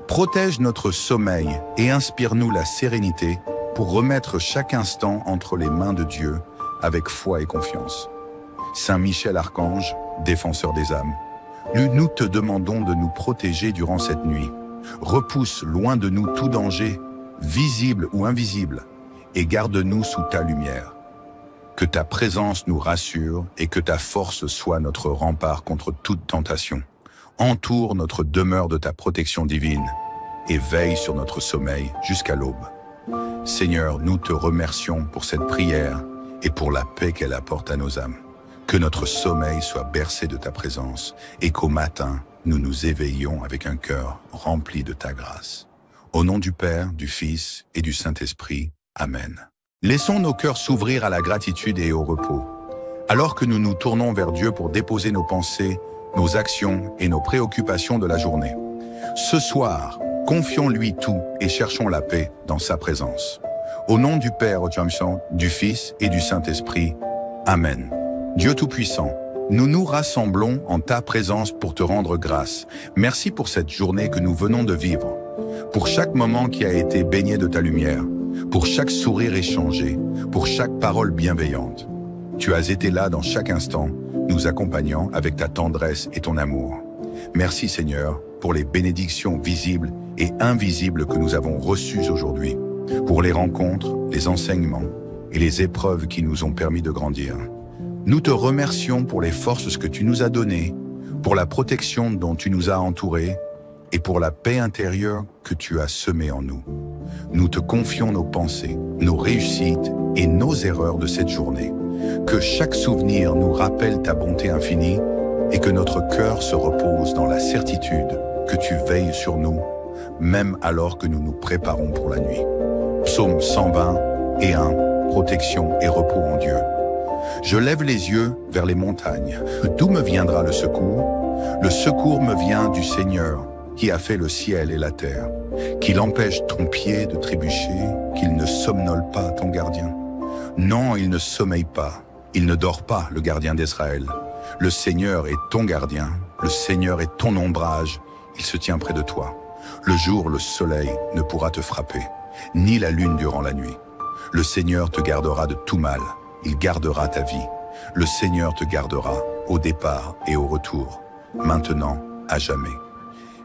Protège notre sommeil et inspire-nous la sérénité pour remettre chaque instant entre les mains de Dieu avec foi et confiance. Saint Michel Archange, défenseur des âmes, nous te demandons de nous protéger durant cette nuit. Repousse loin de nous tout danger, visible ou invisible, et garde-nous sous ta lumière. Que ta présence nous rassure et que ta force soit notre rempart contre toute tentation. Entoure notre demeure de ta protection divine et veille sur notre sommeil jusqu'à l'aube. Seigneur, nous te remercions pour cette prière et pour la paix qu'elle apporte à nos âmes. Que notre sommeil soit bercé de ta présence et qu'au matin, nous nous éveillions avec un cœur rempli de ta grâce. Au nom du Père, du Fils et du Saint-Esprit. Amen. Laissons nos cœurs s'ouvrir à la gratitude et au repos. Alors que nous nous tournons vers Dieu pour déposer nos pensées, nos actions et nos préoccupations de la journée. Ce soir, confions-lui tout et cherchons la paix dans sa présence. Au nom du Père, du Fils et du Saint-Esprit. Amen. Dieu Tout-Puissant, nous nous rassemblons en ta présence pour te rendre grâce. Merci pour cette journée que nous venons de vivre, pour chaque moment qui a été baigné de ta lumière, pour chaque sourire échangé, pour chaque parole bienveillante. Tu as été là dans chaque instant, nous accompagnant avec ta tendresse et ton amour. Merci Seigneur pour les bénédictions visibles et invisibles que nous avons reçues aujourd'hui, pour les rencontres, les enseignements et les épreuves qui nous ont permis de grandir. Nous te remercions pour les forces que tu nous as données, pour la protection dont tu nous as entourés et pour la paix intérieure que tu as semée en nous. Nous te confions nos pensées, nos réussites et nos erreurs de cette journée. Que chaque souvenir nous rappelle ta bonté infinie et que notre cœur se repose dans la certitude que tu veilles sur nous, même alors que nous nous préparons pour la nuit. Psaume 120:1, protection et repos en Dieu. Je lève les yeux vers les montagnes. D'où me viendra le secours? Le secours me vient du Seigneur, qui a fait le ciel et la terre, qu'il empêche ton pied de trébucher, qu'il ne somnole pas ton gardien. Non, il ne sommeille pas, il ne dort pas, le gardien d'Israël. Le Seigneur est ton gardien, le Seigneur est ton ombrage, il se tient près de toi. Le jour, le soleil ne pourra te frapper, ni la lune durant la nuit. Le Seigneur te gardera de tout mal, il gardera ta vie. Le Seigneur te gardera au départ et au retour, maintenant, à jamais.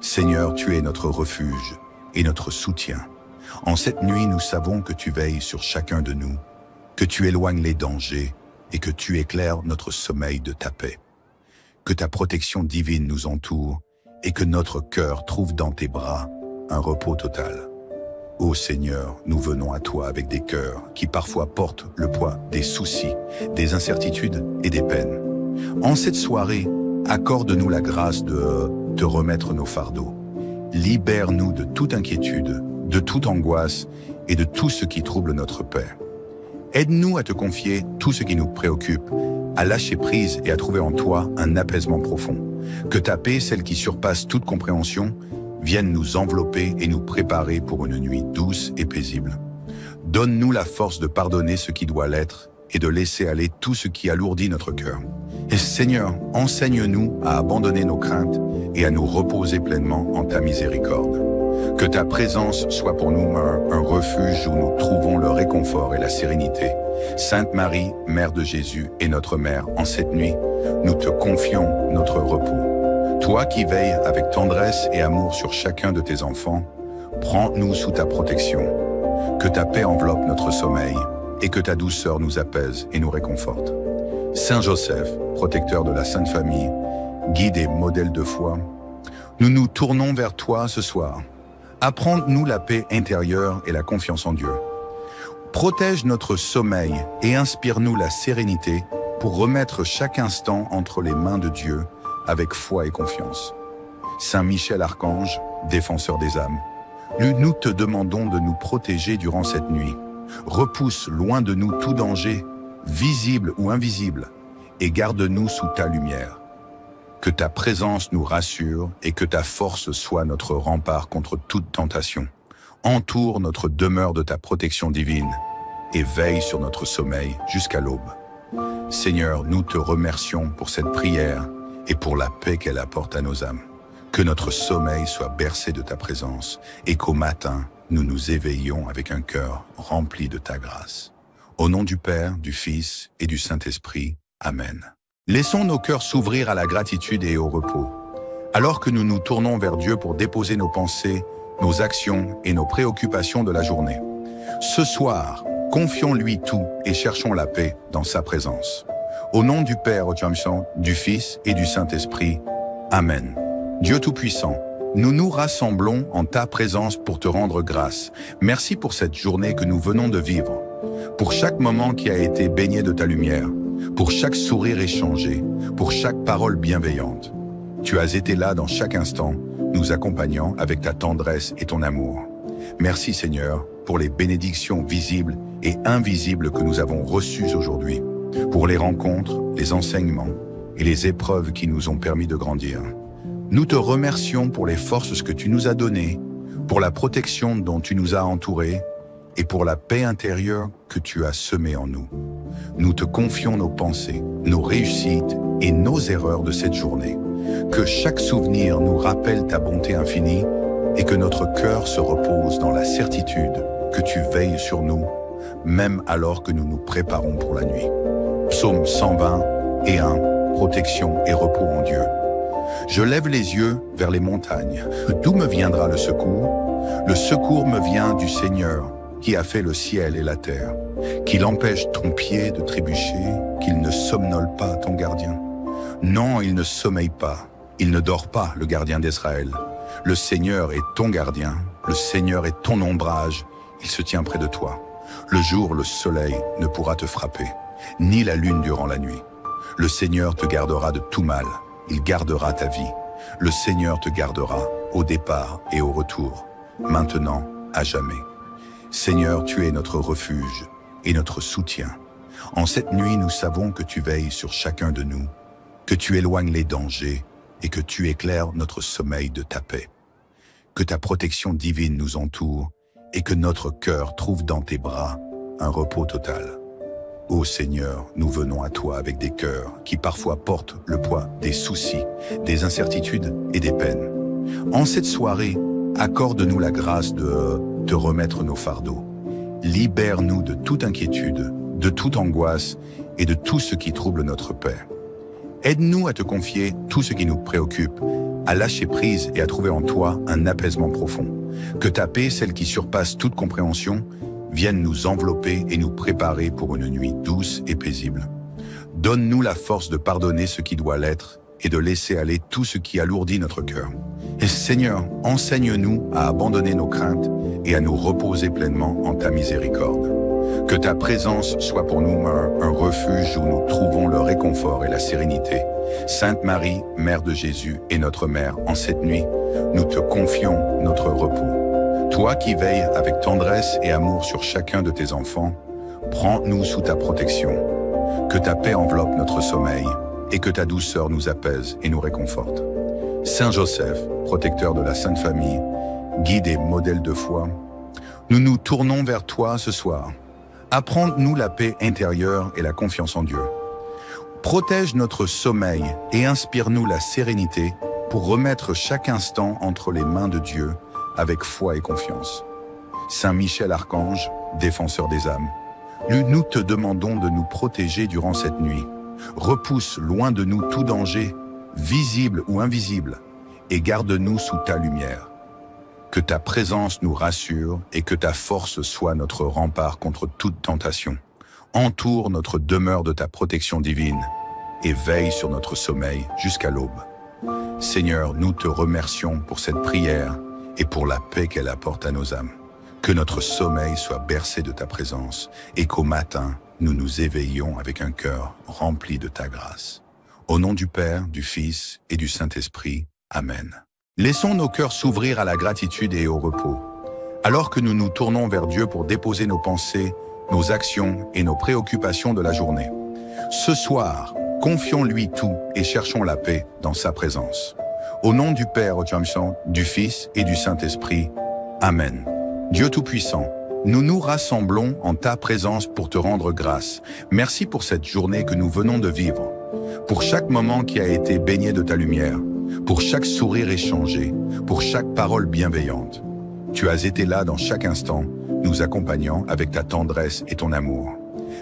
Seigneur, tu es notre refuge et notre soutien. En cette nuit, nous savons que tu veilles sur chacun de nous, que tu éloignes les dangers et que tu éclaires notre sommeil de ta paix. Que ta protection divine nous entoure et que notre cœur trouve dans tes bras un repos total. Ô Seigneur, nous venons à toi avec des cœurs qui parfois portent le poids des soucis, des incertitudes et des peines. En cette soirée, accorde-nous la grâce de te remettre nos fardeaux. Libère-nous de toute inquiétude, de toute angoisse et de tout ce qui trouble notre paix. Aide-nous à te confier tout ce qui nous préoccupe, à lâcher prise et à trouver en toi un apaisement profond. Que ta paix, celle qui surpasse toute compréhension, vienne nous envelopper et nous préparer pour une nuit douce et paisible. Donne-nous la force de pardonner ce qui doit l'être et de laisser aller tout ce qui alourdit notre cœur. Et Seigneur, enseigne-nous à abandonner nos craintes et à nous reposer pleinement en ta miséricorde. Que ta présence soit pour nous un refuge où nous trouvons le réconfort et la sérénité. Sainte Marie, Mère de Jésus et notre Mère, en cette nuit, nous te confions notre repos. Toi qui veilles avec tendresse et amour sur chacun de tes enfants, prends-nous sous ta protection. Que ta paix enveloppe notre sommeil et que ta douceur nous apaise et nous réconforte. Saint Joseph, protecteur de la Sainte Famille, guide et modèle de foi, nous nous tournons vers toi ce soir. Apprends-nous la paix intérieure et la confiance en Dieu. Protège notre sommeil et inspire-nous la sérénité pour remettre chaque instant entre les mains de Dieu avec foi et confiance. Saint Michel Archange, défenseur des âmes, nous te demandons de nous protéger durant cette nuit. Repousse loin de nous tout danger, visible ou invisible, et garde-nous sous ta lumière. Que ta présence nous rassure et que ta force soit notre rempart contre toute tentation. Entoure notre demeure de ta protection divine et veille sur notre sommeil jusqu'à l'aube. Seigneur, nous te remercions pour cette prière et pour la paix qu'elle apporte à nos âmes. Que notre sommeil soit bercé de ta présence et qu'au matin, nous nous éveillions avec un cœur rempli de ta grâce. Au nom du Père, du Fils et du Saint-Esprit. Amen. Laissons nos cœurs s'ouvrir à la gratitude et au repos. Alors que nous nous tournons vers Dieu pour déposer nos pensées, nos actions et nos préoccupations de la journée. Ce soir, confions-lui tout et cherchons la paix dans sa présence. Au nom du Père, du Fils et du Saint-Esprit. Amen. Dieu Tout-Puissant, nous nous rassemblons en ta présence pour te rendre grâce. Merci pour cette journée que nous venons de vivre, pour chaque moment qui a été baigné de ta lumière, pour chaque sourire échangé, pour chaque parole bienveillante. Tu as été là dans chaque instant, nous accompagnant avec ta tendresse et ton amour. Merci Seigneur pour les bénédictions visibles et invisibles que nous avons reçues aujourd'hui, pour les rencontres, les enseignements et les épreuves qui nous ont permis de grandir. Nous te remercions pour les forces que tu nous as données, pour la protection dont tu nous as entourés et pour la paix intérieure que tu as semée en nous. Nous te confions nos pensées, nos réussites et nos erreurs de cette journée. Que chaque souvenir nous rappelle ta bonté infinie et que notre cœur se repose dans la certitude que tu veilles sur nous, même alors que nous nous préparons pour la nuit. Psaume 120:1, protection et repos en Dieu. Je lève les yeux vers les montagnes. D'où me viendra le secours? Le secours me vient du Seigneur, qui a fait le ciel et la terre, qu'il empêche ton pied de trébucher, qu'il ne somnole pas ton gardien. Non, il ne sommeille pas, il ne dort pas, le gardien d'Israël. Le Seigneur est ton gardien, le Seigneur est ton ombrage, il se tient près de toi. Le jour, le soleil ne pourra te frapper, ni la lune durant la nuit. Le Seigneur te gardera de tout mal, il gardera ta vie. Le Seigneur te gardera au départ et au retour, maintenant, à jamais. Seigneur, tu es notre refuge et notre soutien. En cette nuit, nous savons que tu veilles sur chacun de nous, que tu éloignes les dangers et que tu éclaires notre sommeil de ta paix. Que ta protection divine nous entoure et que notre cœur trouve dans tes bras un repos total. Ô Seigneur, nous venons à toi avec des cœurs qui parfois portent le poids des soucis, des incertitudes et des peines. En cette soirée, accorde-nous la grâce de te remettre nos fardeaux. Libère-nous de toute inquiétude, de toute angoisse et de tout ce qui trouble notre paix. Aide-nous à te confier tout ce qui nous préoccupe, à lâcher prise et à trouver en toi un apaisement profond. Que ta paix, celle qui surpasse toute compréhension, vienne nous envelopper et nous préparer pour une nuit douce et paisible. Donne-nous la force de pardonner ce qui doit l'être et de laisser aller tout ce qui alourdit notre cœur. Et Seigneur, enseigne-nous à abandonner nos craintes et à nous reposer pleinement en ta miséricorde. Que ta présence soit pour nous un refuge où nous trouvons le réconfort et la sérénité. Sainte Marie, Mère de Jésus et notre Mère, en cette nuit, nous te confions notre repos. Toi qui veilles avec tendresse et amour sur chacun de tes enfants, prends-nous sous ta protection. Que ta paix enveloppe notre sommeil et que ta douceur nous apaise et nous réconforte. Saint Joseph, protecteur de la Sainte Famille, guide et modèle de foi, nous nous tournons vers toi ce soir. Apprends-nous la paix intérieure et la confiance en Dieu. Protège notre sommeil et inspire-nous la sérénité pour remettre chaque instant entre les mains de Dieu avec foi et confiance. Saint Michel Archange, défenseur des âmes, nous te demandons de nous protéger durant cette nuit. Repousse loin de nous tout danger, visible ou invisible, et garde-nous sous ta lumière. Que ta présence nous rassure et que ta force soit notre rempart contre toute tentation. Entoure notre demeure de ta protection divine et veille sur notre sommeil jusqu'à l'aube. Seigneur, nous te remercions pour cette prière et pour la paix qu'elle apporte à nos âmes. Que notre sommeil soit bercé de ta présence et qu'au matin, nous nous éveillions avec un cœur rempli de ta grâce. Au nom du Père, du Fils et du Saint-Esprit. Amen. Laissons nos cœurs s'ouvrir à la gratitude et au repos. Alors que nous nous tournons vers Dieu pour déposer nos pensées, nos actions et nos préoccupations de la journée. Ce soir, confions-lui tout et cherchons la paix dans sa présence. Au nom du Père, du Fils et du Saint-Esprit. Amen. Dieu Tout-Puissant, nous nous rassemblons en ta présence pour te rendre grâce. Merci pour cette journée que nous venons de vivre, pour chaque moment qui a été baigné de ta lumière, pour chaque sourire échangé, pour chaque parole bienveillante. Tu as été là dans chaque instant, nous accompagnant avec ta tendresse et ton amour.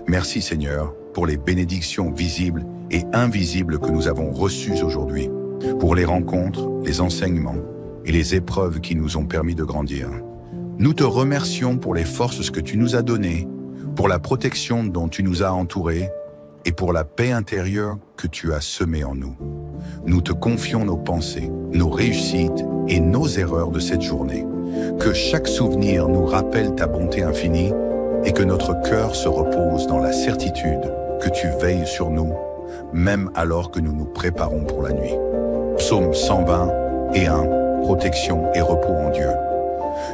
Merci Seigneur pour les bénédictions visibles et invisibles que nous avons reçues aujourd'hui, pour les rencontres, les enseignements et les épreuves qui nous ont permis de grandir. Nous te remercions pour les forces que tu nous as données, pour la protection dont tu nous as entourés et pour la paix intérieure que tu as semée en nous. Nous te confions nos pensées, nos réussites et nos erreurs de cette journée. Que chaque souvenir nous rappelle ta bonté infinie et que notre cœur se repose dans la certitude que tu veilles sur nous, même alors que nous nous préparons pour la nuit. Psaume 121, protection et repos en Dieu.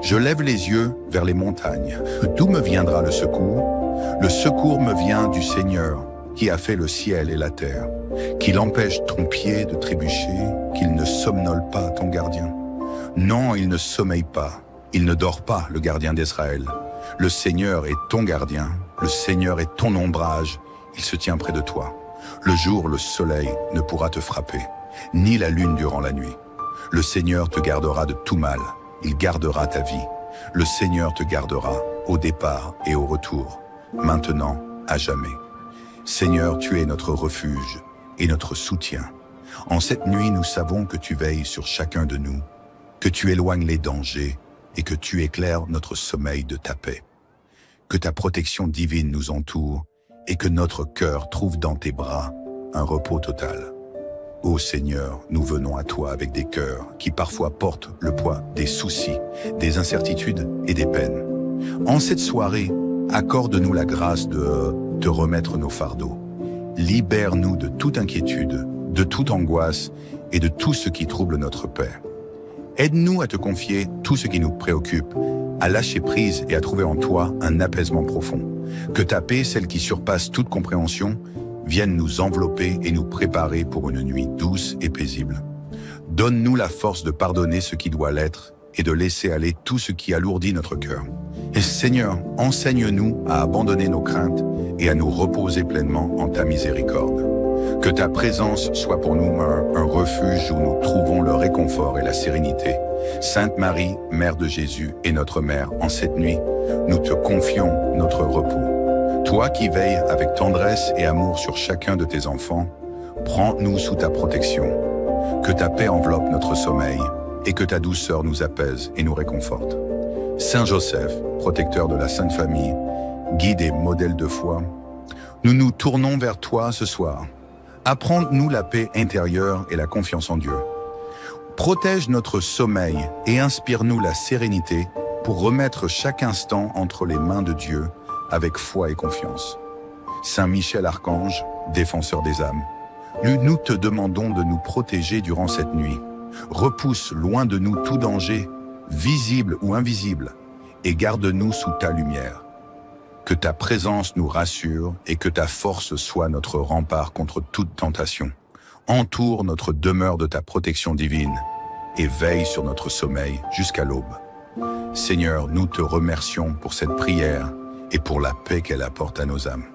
Je lève les yeux vers les montagnes. D'où me viendra le secours? Le secours me vient du Seigneur, qui a fait le ciel et la terre, qu'il empêche ton pied de trébucher, qu'il ne somnole pas ton gardien. Non, il ne sommeille pas, il ne dort pas, le gardien d'Israël. Le Seigneur est ton gardien, le Seigneur est ton ombrage, il se tient près de toi. Le jour, le soleil ne pourra te frapper, ni la lune durant la nuit. Le Seigneur te gardera de tout mal, il gardera ta vie. Le Seigneur te gardera au départ et au retour, maintenant, à jamais. Seigneur, tu es notre refuge et notre soutien. En cette nuit, nous savons que tu veilles sur chacun de nous, que tu éloignes les dangers et que tu éclaires notre sommeil de ta paix. Que ta protection divine nous entoure et que notre cœur trouve dans tes bras un repos total. Ô Seigneur, nous venons à toi avec des cœurs qui parfois portent le poids des soucis, des incertitudes et des peines. En cette soirée, accorde-nous la grâce de te remettre nos fardeaux. Libère-nous de toute inquiétude, de toute angoisse et de tout ce qui trouble notre paix. Aide-nous à te confier tout ce qui nous préoccupe, à lâcher prise et à trouver en toi un apaisement profond. Que ta paix, celle qui surpasse toute compréhension, vienne nous envelopper et nous préparer pour une nuit douce et paisible. Donne-nous la force de pardonner ce qui doit l'être et de laisser aller tout ce qui alourdit notre cœur. Et Seigneur, enseigne-nous à abandonner nos craintes et à nous reposer pleinement en ta miséricorde. Que ta présence soit pour nous un refuge où nous trouvons le réconfort et la sérénité. Sainte Marie, Mère de Jésus et notre Mère, en cette nuit, nous te confions notre repos. Toi qui veilles avec tendresse et amour sur chacun de tes enfants, prends-nous sous ta protection. Que ta paix enveloppe notre sommeil et que ta douceur nous apaise et nous réconforte. Saint Joseph, protecteur de la Sainte Famille, guide et modèle de foi, nous nous tournons vers toi ce soir. Apprends-nous la paix intérieure et la confiance en Dieu. Protège notre sommeil et inspire-nous la sérénité pour remettre chaque instant entre les mains de Dieu avec foi et confiance. Saint Michel Archange, défenseur des âmes, nous te demandons de nous protéger durant cette nuit. Repousse loin de nous tout danger, visible ou invisible, et garde-nous sous ta lumière. Que ta présence nous rassure et que ta force soit notre rempart contre toute tentation. Entoure notre demeure de ta protection divine et veille sur notre sommeil jusqu'à l'aube. Seigneur, nous te remercions pour cette prière et pour la paix qu'elle apporte à nos âmes.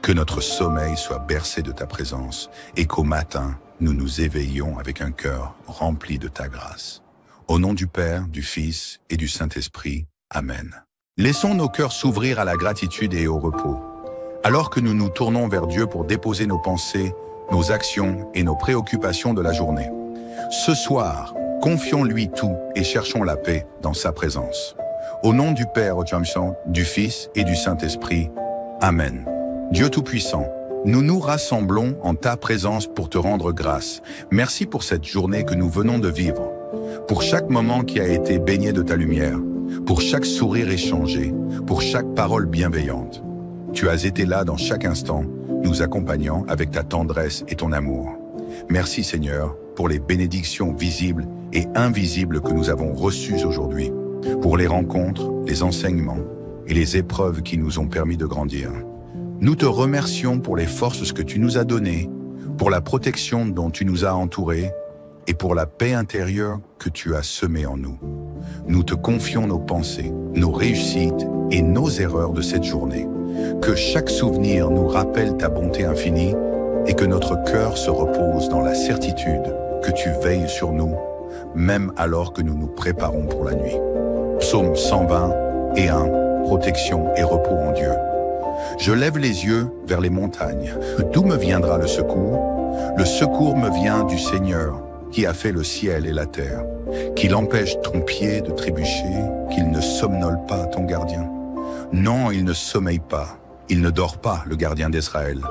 Que notre sommeil soit bercé de ta présence et qu'au matin, nous nous éveillions avec un cœur rempli de ta grâce. Au nom du Père, du Fils et du Saint-Esprit. Amen. Laissons nos cœurs s'ouvrir à la gratitude et au repos. Alors que nous nous tournons vers Dieu pour déposer nos pensées, nos actions et nos préoccupations de la journée. Ce soir, confions-lui tout et cherchons la paix dans sa présence. Au nom du Père, du Fils et du Saint-Esprit. Amen. Dieu Tout-Puissant, nous nous rassemblons en ta présence pour te rendre grâce. Merci pour cette journée que nous venons de vivre, pour chaque moment qui a été baigné de ta lumière, pour chaque sourire échangé, pour chaque parole bienveillante. Tu as été là dans chaque instant, nous accompagnant avec ta tendresse et ton amour. Merci Seigneur pour les bénédictions visibles et invisibles que nous avons reçues aujourd'hui, pour les rencontres, les enseignements et les épreuves qui nous ont permis de grandir. Nous te remercions pour les forces que tu nous as données, pour la protection dont tu nous as entourés et pour la paix intérieure que tu as semée en nous. Nous te confions nos pensées, nos réussites et nos erreurs de cette journée. Que chaque souvenir nous rappelle ta bonté infinie et que notre cœur se repose dans la certitude que tu veilles sur nous, même alors que nous nous préparons pour la nuit. Psaume 121, protection et repos en Dieu. Je lève les yeux vers les montagnes. D'où me viendra le secours? Le secours me vient du Seigneur, qui a fait le ciel et la terre, qu'il empêche ton pied de trébucher, qu'il ne somnole pas ton gardien. Non, il ne sommeille pas, il ne dort pas, le gardien d'Israël.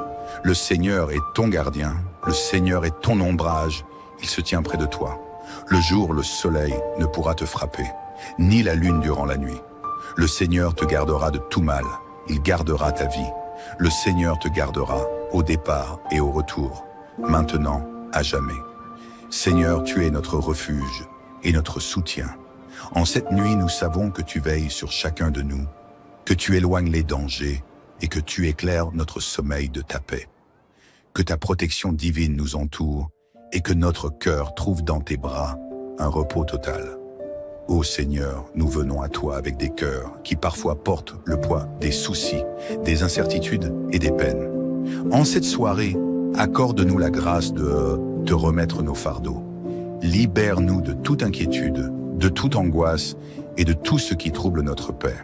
Le Seigneur est ton gardien, le Seigneur est ton ombrage, il se tient près de toi. Le jour, le soleil ne pourra te frapper, ni la lune durant la nuit. Le Seigneur te gardera de tout mal, il gardera ta vie. Le Seigneur te gardera au départ et au retour, maintenant, à jamais. Seigneur, tu es notre refuge et notre soutien. En cette nuit, nous savons que tu veilles sur chacun de nous, que tu éloignes les dangers et que tu éclaires notre sommeil de ta paix. Que ta protection divine nous entoure et que notre cœur trouve dans tes bras un repos total. Ô Seigneur, nous venons à toi avec des cœurs qui parfois portent le poids des soucis, des incertitudes et des peines. En cette soirée, accorde-nous la grâce de te remettre nos fardeaux. Libère-nous de toute inquiétude, de toute angoisse et de tout ce qui trouble notre paix.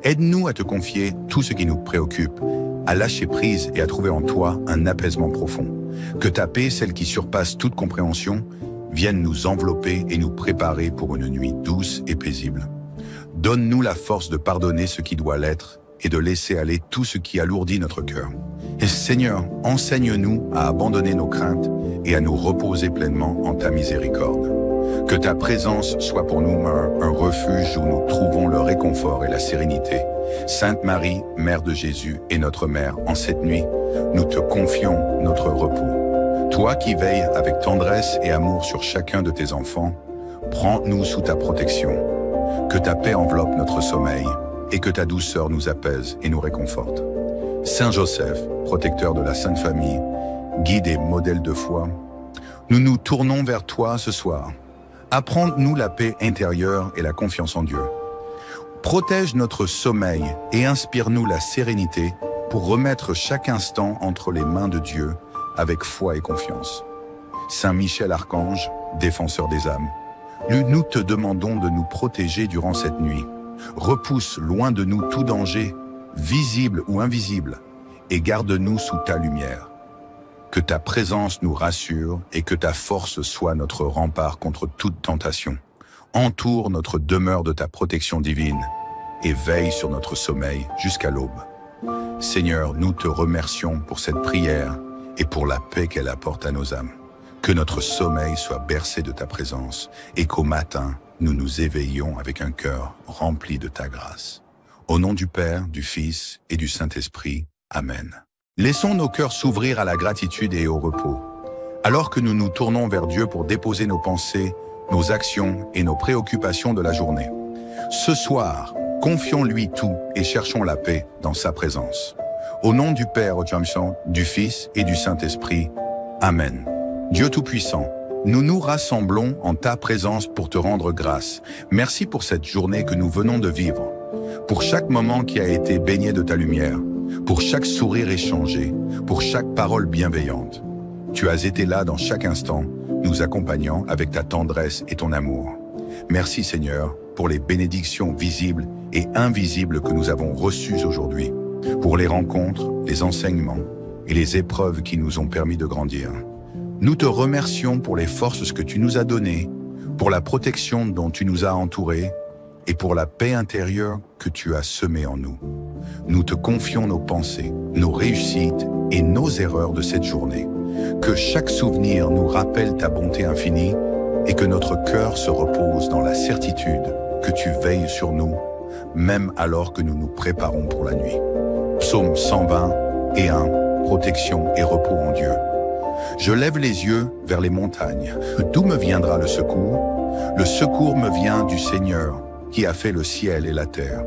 Aide-nous à te confier tout ce qui nous préoccupe, à lâcher prise et à trouver en toi un apaisement profond. Que ta paix, celle qui surpasse toute compréhension, vienne nous envelopper et nous préparer pour une nuit douce et paisible. Donne-nous la force de pardonner ce qui doit l'être et de laisser aller tout ce qui alourdit notre cœur. Et Seigneur, enseigne-nous à abandonner nos craintes et à nous reposer pleinement en ta miséricorde. Que ta présence soit pour nous un refuge où nous trouvons le réconfort et la sérénité. Sainte Marie, Mère de Jésus et notre Mère, en cette nuit, nous te confions notre repos. Toi qui veilles avec tendresse et amour sur chacun de tes enfants, prends-nous sous ta protection. Que ta paix enveloppe notre sommeil et que ta douceur nous apaise et nous réconforte. Saint Joseph, protecteur de la Sainte Famille, guide et modèle de foi, nous nous tournons vers toi ce soir. Apprends-nous la paix intérieure et la confiance en Dieu. Protège notre sommeil et inspire-nous la sérénité pour remettre chaque instant entre les mains de Dieu avec foi et confiance. Saint Michel Archange, défenseur des âmes, nous te demandons de nous protéger durant cette nuit. Repousse loin de nous tout danger, visible ou invisible, et garde-nous sous ta lumière. Que ta présence nous rassure et que ta force soit notre rempart contre toute tentation. Entoure notre demeure de ta protection divine et veille sur notre sommeil jusqu'à l'aube. Seigneur, nous te remercions pour cette prière et pour la paix qu'elle apporte à nos âmes. Que notre sommeil soit bercé de ta présence et qu'au matin, nous nous éveillions avec un cœur rempli de ta grâce. Au nom du Père, du Fils et du Saint-Esprit. Amen. Laissons nos cœurs s'ouvrir à la gratitude et au repos. Alors que nous nous tournons vers Dieu pour déposer nos pensées, nos actions et nos préoccupations de la journée. Ce soir, confions-lui tout et cherchons la paix dans sa présence. Au nom du Père, du Fils et du Saint-Esprit. Amen. Dieu Tout-Puissant, nous nous rassemblons en ta présence pour te rendre grâce. Merci pour cette journée que nous venons de vivre, pour chaque moment qui a été baigné de ta lumière, pour chaque sourire échangé, pour chaque parole bienveillante. Tu as été là dans chaque instant, nous accompagnant avec ta tendresse et ton amour. Merci Seigneur pour les bénédictions visibles et invisibles que nous avons reçues aujourd'hui, pour les rencontres, les enseignements et les épreuves qui nous ont permis de grandir. Nous te remercions pour les forces que tu nous as données, pour la protection dont tu nous as entourés et pour la paix intérieure que tu as semée en nous. Nous te confions nos pensées, nos réussites et nos erreurs de cette journée. Que chaque souvenir nous rappelle ta bonté infinie et que notre cœur se repose dans la certitude que tu veilles sur nous, même alors que nous nous préparons pour la nuit. Psaume 121, protection et repos en Dieu. Je lève les yeux vers les montagnes. D'où me viendra le secours? Le secours me vient du Seigneur, qui a fait le ciel et la terre,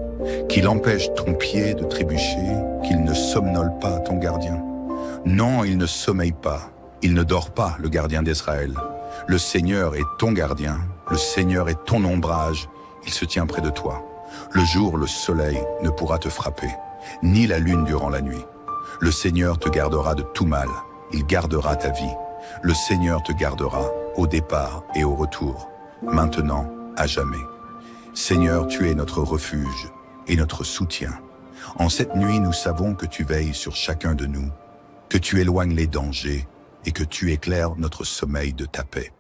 qu'il empêche ton pied de trébucher, qu'il ne somnole pas ton gardien. Non, il ne sommeille pas, il ne dort pas, le gardien d'Israël. Le Seigneur est ton gardien, le Seigneur est ton ombrage, il se tient près de toi. Le jour, le soleil ne pourra te frapper, ni la lune durant la nuit. Le Seigneur te gardera de tout mal, il gardera ta vie. Le Seigneur te gardera au départ et au retour, maintenant, à jamais. Seigneur, tu es notre refuge et notre soutien. En cette nuit, nous savons que tu veilles sur chacun de nous, que tu éloignes les dangers et que tu éclaires notre sommeil de ta paix.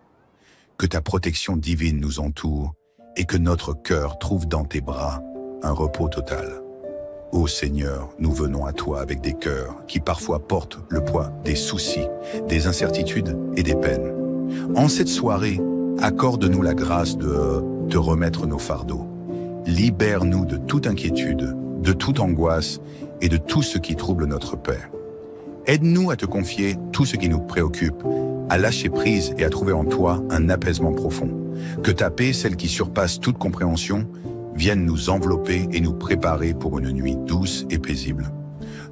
Que ta protection divine nous entoure et que notre cœur trouve dans tes bras un repos total. Ô Seigneur, nous venons à toi avec des cœurs qui parfois portent le poids des soucis, des incertitudes et des peines. En cette soirée, accorde-nous la grâce de te remettre nos fardeaux. Libère-nous de toute inquiétude, de toute angoisse et de tout ce qui trouble notre paix. Aide-nous à te confier tout ce qui nous préoccupe, à lâcher prise et à trouver en toi un apaisement profond. Que ta paix, celle qui surpasse toute compréhension, vienne nous envelopper et nous préparer pour une nuit douce et paisible.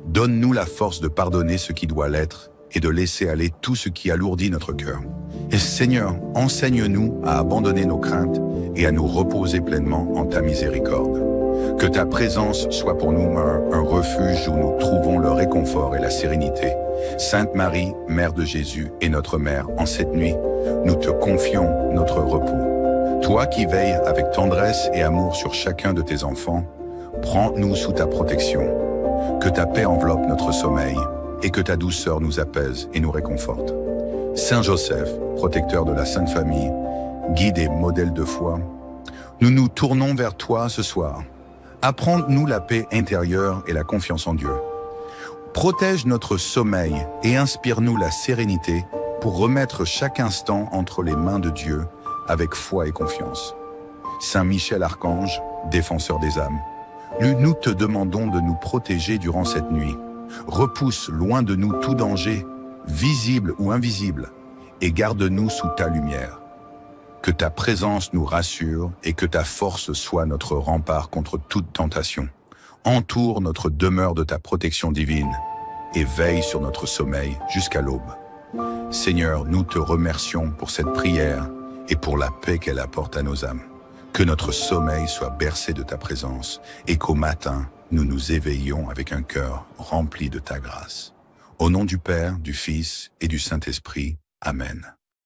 Donne-nous la force de pardonner ce qui doit l'être et de laisser aller tout ce qui alourdit notre cœur. Et Seigneur, enseigne-nous à abandonner nos craintes et à nous reposer pleinement en ta miséricorde. Que ta présence soit pour nous un refuge où nous trouvons le réconfort et la sérénité. Sainte Marie, Mère de Jésus et notre Mère, en cette nuit, nous te confions notre repos. Toi qui veilles avec tendresse et amour sur chacun de tes enfants, prends-nous sous ta protection. Que ta paix enveloppe notre sommeil et que ta douceur nous apaise et nous réconforte. Saint Joseph, protecteur de la Sainte Famille, guide et modèle de foi, nous nous tournons vers toi ce soir. Apprends-nous la paix intérieure et la confiance en Dieu. Protège notre sommeil et inspire-nous la sérénité pour remettre chaque instant entre les mains de Dieu avec foi et confiance. Saint Michel Archange, défenseur des âmes, nous te demandons de nous protéger durant cette nuit. Repousse loin de nous tout danger, visible ou invisible, et garde-nous sous ta lumière. Que ta présence nous rassure et que ta force soit notre rempart contre toute tentation. Entoure notre demeure de ta protection divine et veille sur notre sommeil jusqu'à l'aube. Seigneur, nous te remercions pour cette prière et pour la paix qu'elle apporte à nos âmes. Que notre sommeil soit bercé de ta présence et qu'au matin, nous nous éveillions avec un cœur rempli de ta grâce. Au nom du Père, du Fils et du Saint-Esprit. Amen.